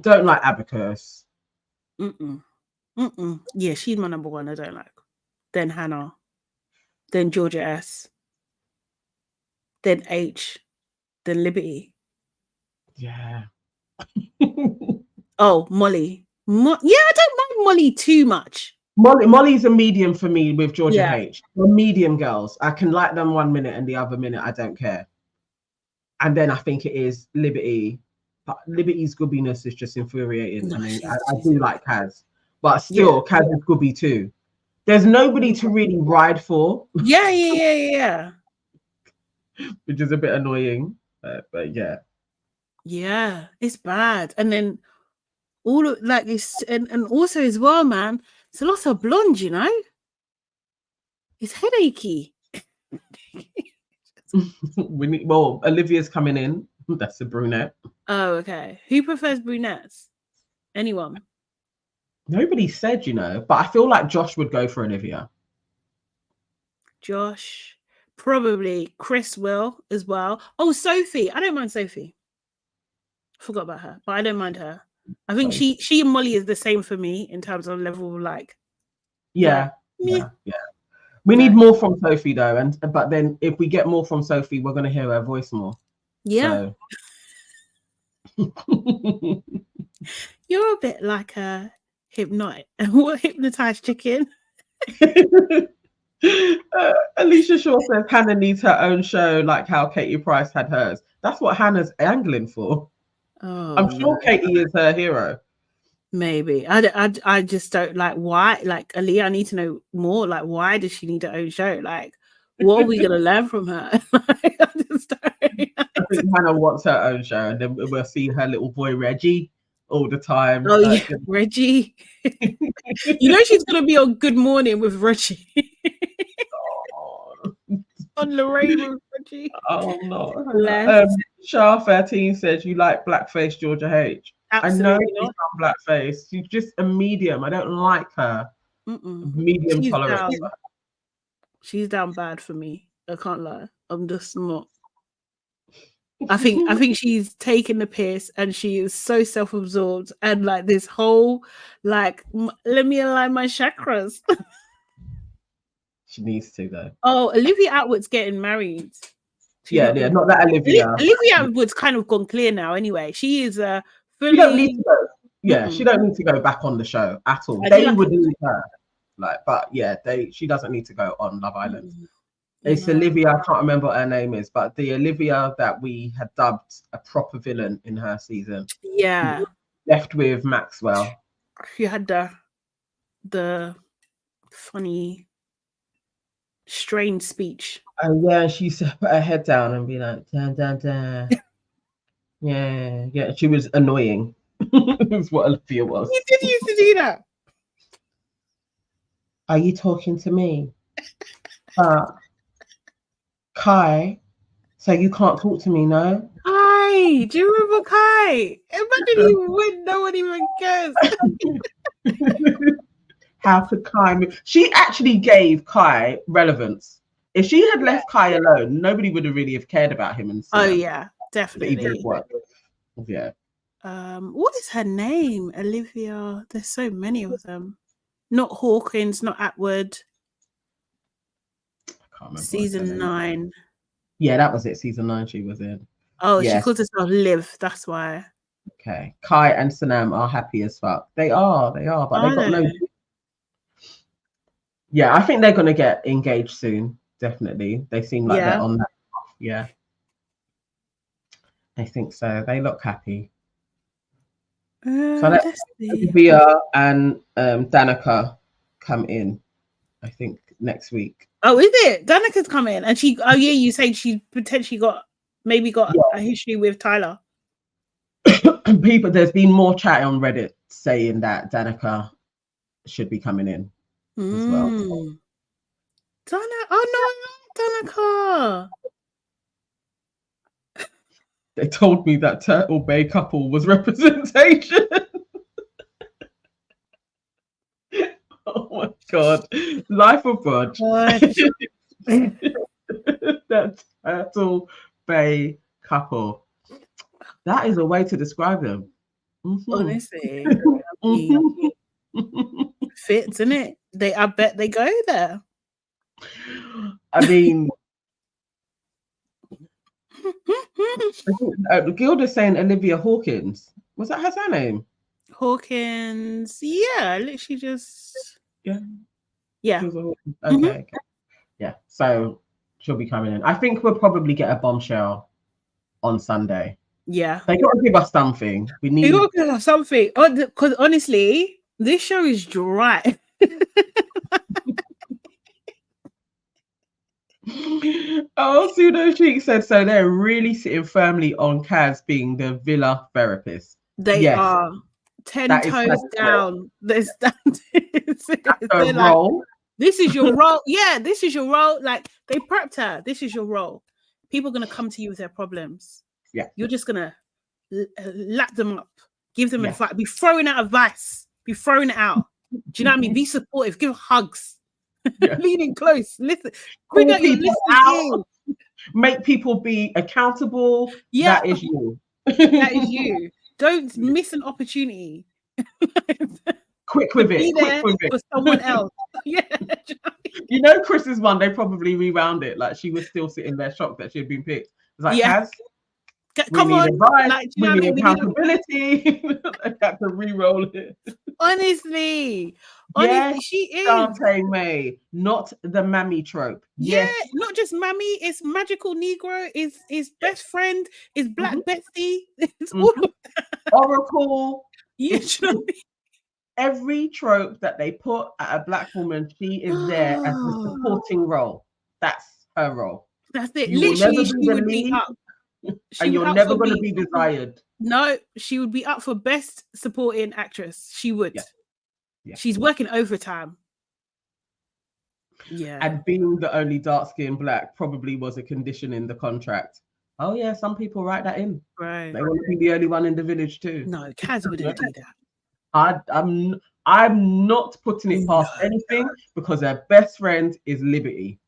Don't like Abacus. Yeah, she's my number one. I don't like. Then Hannah. Then Georgia S. Then H. Then Liberty. Yeah. Oh, Molly. Yeah, I don't mind Molly too much. Molly's a medium for me with Georgia H. They're medium girls. I can like them 1 minute and the other minute I don't care. And then I think it is Liberty. But Liberty's goodiness is just infuriating. I mean, I do like Kaz. But still, Kaz is goody too. There's nobody to really ride for. Yeah. Which is a bit annoying. But yeah. Yeah, it's bad. And then all of like this, and also as well, man, it's a lot of blonde, you know? It's headachy. Olivia's coming in. That's a brunette. Oh, okay. Who prefers brunettes? Anyone? Nobody said, you know, but I feel like Josh would go for Olivia. Josh, probably. Chris will as well. Oh, Sophie. I don't mind Sophie. Forgot about her, but I don't mind her. I think she and Molly is the same for me in terms of level of like. Yeah. We need more from Sophie though, but then if we get more from Sophie, we're gonna hear her voice more. Yeah. So. You're a bit like a hypnotized chicken. Alicia Shaw says Hannah needs her own show, like how Katie Price had hers. That's what Hannah's angling for. Oh, I'm sure Katie is her hero. Maybe. I just don't like why. Like, Aaliyah, I need to know more. Like, why does she need her own show? Like, what are we gonna learn from her? I think Hannah wants her own show, and then we'll see her little boy Reggie all the time. Oh yeah, Reggie. You know she's gonna be on Good Morning with Reggie. On Lorraine with Reggie. Oh no. Shah 13 says you like blackface Georgia H. Absolutely. I know she's on blackface. She's just a medium. I don't like her. Medium tolerance. She's down bad for me. I can't lie. I'm just not. I think she's taking the piss and she is so self-absorbed and like this whole like let me align my chakras. She needs to though. Oh, Olivia Atwood's getting married. Yeah, not that Olivia. Olivia Wood's kind of gone clear now anyway. She is fully... She don't need to go. Yeah, she don't need to go back on the show at all. They would need her. But yeah, she doesn't need to go on Love Island. It's Olivia, I can't remember what her name is, but the Olivia that we had dubbed a proper villain in her season. Yeah. Left with Maxwell. She had the funny, strange speech. And yeah, she used to put her head down and be like, dun, dun, dun. Yeah, she was annoying. That's what Olivia was. You did used to do that. Are you talking to me? Kai, so you can't talk to me, no? Kai, do you remember Kai? Imagine you win, no one even cares. How could Kai... She actually gave Kai relevance. If she had left Kai alone, nobody would have really have cared about him. And yeah, definitely. But he did work. Yeah. What is her name? Olivia. There's so many of them. Not Hawkins, not Atwood. I can't remember. Season 9. Yeah, that was it. Season 9 she was in. Oh, yeah. She calls herself Liv. That's why. Okay. Kai and Sanam are happy as fuck. They are, but they got no... Yeah, I think they're going to get engaged soon. Definitely. They seem like they're on that path. Yeah. I think so. They look happy. So let's Olivia and Danica come in, I think, next week. Oh, is it? Danica's come in, and she... Oh, yeah, you said she potentially got a history with Tyler. There's been more chat on Reddit saying that Danica should be coming in as well. Danica. They told me that Turtle Bay couple was representation. Oh my god. Life of Bud. That Turtle Bay couple. That is a way to describe them. Honestly. Fits, isn't it? I bet they go there. I mean, Gilda's saying Olivia Hawkins. Was that her surname? Hawkins. Yeah, literally just... Yeah. Okay. Yeah, so she'll be coming in. I think we'll probably get a bombshell on Sunday. Yeah. They got to give us something. We need... They got to give us something. Because honestly, this show is dry. Oh, Pseudo Chic said so. They're really sitting firmly on Kaz being the villa therapist. They are 10 toes down. They're role. This is your role. Yeah, this is your role. Like, they prepped her. This is your role. People are going to come to you with their problems. Yeah. You're just going to lap them up, give them advice, be throwing out advice, be throwing it out. Do you know what I mean? Be supportive, give hugs. Leaning close, listen, bring out your out, make people be accountable. That is you. That is you. Don't miss an opportunity. Quick with it. For someone else. Yeah. You know, Chris's one, they probably rewound it. Like, she was still sitting there shocked that she had been picked. It's like, Kaz, come on, advice, like, we need accountability. I got to re-roll it. Honestly, she is Dante May, not the mammy trope. Yeah, not just mammy. It's magical Negro. Is best friend. Is Black Betsy. It's all of that. Oracle. Yeah, every trope that they put at a Black woman, she is there as a supporting role. That's her role. That's it. Literally, she would be up. And you're never going to be desired. No, she would be up for best supporting actress. She would. Yeah. She's working overtime. Yeah. And being the only dark-skinned Black probably was a condition in the contract. Oh yeah, some people write that in. Right. They want to be the only one in the village too. No, Kaz wouldn't do that. I'm not putting it past anything because her best friend is Liberty.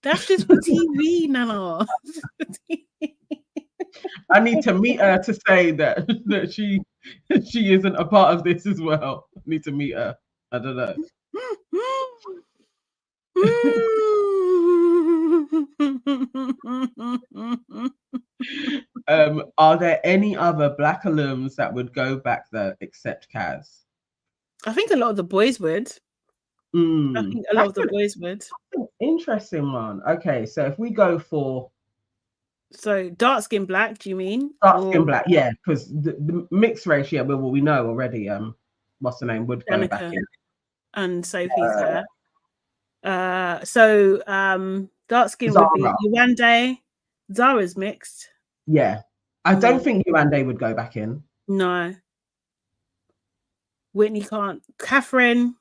That's just for TV, Nana. I need to meet her to say that she isn't a part of this as well. I need to meet her. I don't know. Are there any other black alums that would go back there except Kaz? I think a lot of the boys would. I think a lot of the boys would. Interesting one. Okay, so if we go for dark skin black, do you mean? Dark skin black, yeah, because the mixed race, yeah, well, we know already. What's the name? Would go back in. And Sophie's hair. Dark skin would be Yurande. Zara's mixed. Yeah, I don't think Yurande would go back in. No. Whitney can't. Catherine.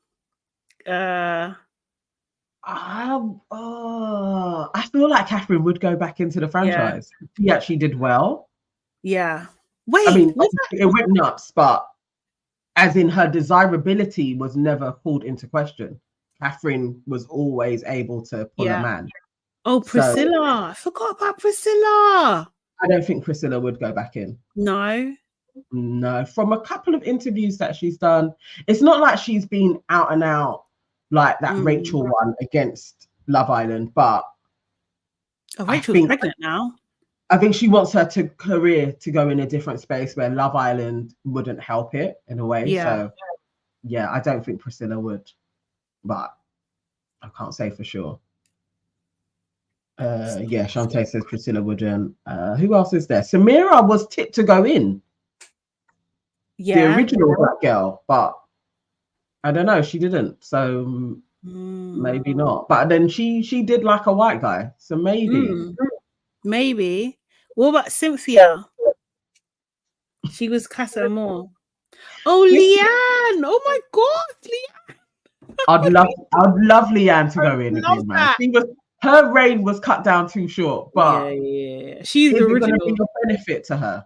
I feel like Catherine would go back into the franchise. Yeah. She actually did well. Yeah. Wait, I mean, it went nuts, but as in her desirability was never called into question. Catherine was always able to pull a man. Oh, Priscilla. I forgot about Priscilla. I don't think Priscilla would go back in. No. From a couple of interviews that she's done, it's not like she's been out and out like that Rachel one against Love Island, but Rachel's pregnant now. I think she wants her career to go in a different space where Love Island wouldn't help it in a way. Yeah. So yeah, I don't think Priscilla would, but I can't say for sure. Yeah, Shantae says Priscilla wouldn't. Who else is there? Samira was tipped to go in. Yeah, the original black girl, but I don't know, she didn't, so maybe not. But then she did like a white guy, so maybe. What about Cynthia? She was Casa Amor. Oh, Leanne! Oh my God, Leanne! I'd love Leanne to go in again, man. Her reign was cut down too short, but yeah. She's the original. Is it going to be a benefit to her?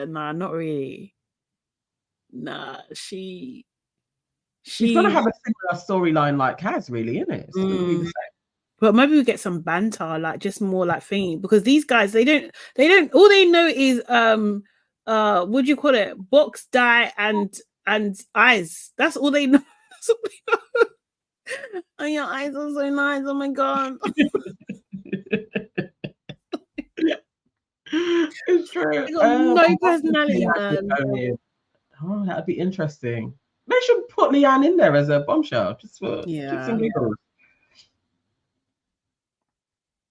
Nah, not really. Nah, she's gonna have a similar storyline like Kaz, really, isn't it? It's gonna be the same. But maybe we get some banter, like just more like thingy, because these guys they don't all they know is what do you call it? Box, dye, and eyes. That's all they know. That's all they know. Oh, your eyes are so nice. Oh my God. It's true. No personality, man. Oh, that'd be interesting. They should put Leanne in there as a bombshell, just for kicks and giggles.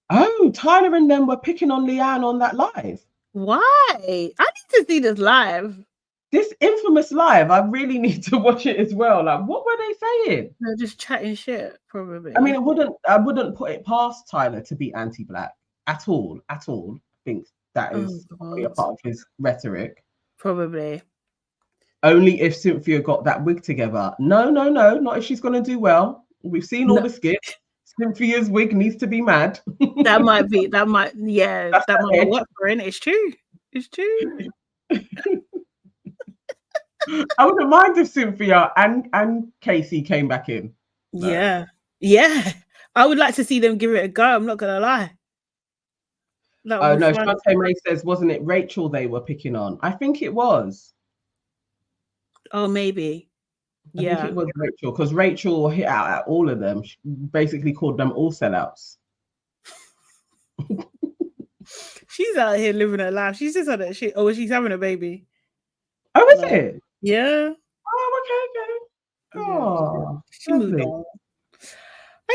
Oh, Tyler and them were picking on Leanne on that live. Why? I need to see this live. This infamous live, I really need to watch it as well. Like, what were they saying? They're just chatting shit, probably. I mean, I wouldn't put it past Tyler to be anti-black at all. I think that is probably a part of his rhetoric. Probably. Only if Cynthia got that wig together. No, not if she's going to do well. We've seen all the skits. Cynthia's wig needs to be mad. That might be what for it. It's true. I wouldn't mind if Cynthia and Casey came back in. No. Yeah. I would like to see them give it a go. I'm not going to lie. Oh, no. Shantae May says, wasn't it Rachel they were picking on? I think it was. Oh, maybe. I think it was Rachel, because Rachel hit out at all of them. She basically called them all sellouts. She's out here living her life. She's just on that shit. Oh, she's having a baby. Oh, is it? Yeah. Oh, okay. Oh, she moved on.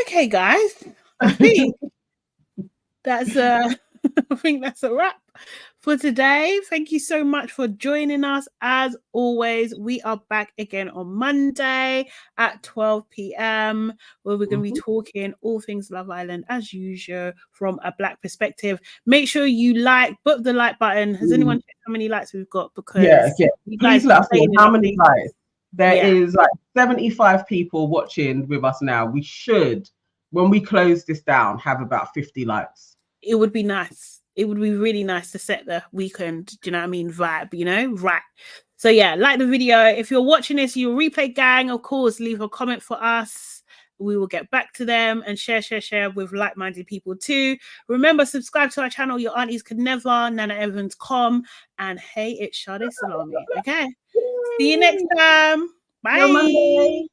Okay, guys. I think that's I think that's a wrap for today. Thank you so much for joining us. As always, we are back again on Monday at 12 p.m. where we're going to be talking all things Love Island as usual from a black perspective. Make sure you put the like button. Has anyone checked how many likes we've got? Because please let us know how many likes. There is like 75 people watching with us now. We should, when we close this down, have about 50 likes. It would be nice. It would be really nice to set the weekend, do you know what I mean, vibe, right? So yeah, like the video. If you're watching this, your replay gang, of course, leave a comment for us. We will get back to them and share with like-minded people too. Remember, subscribe to our channel, Your Aunties Could Never, nanaevanscom, and hey, it's Sade Salami. Okay, see you next time. Bye.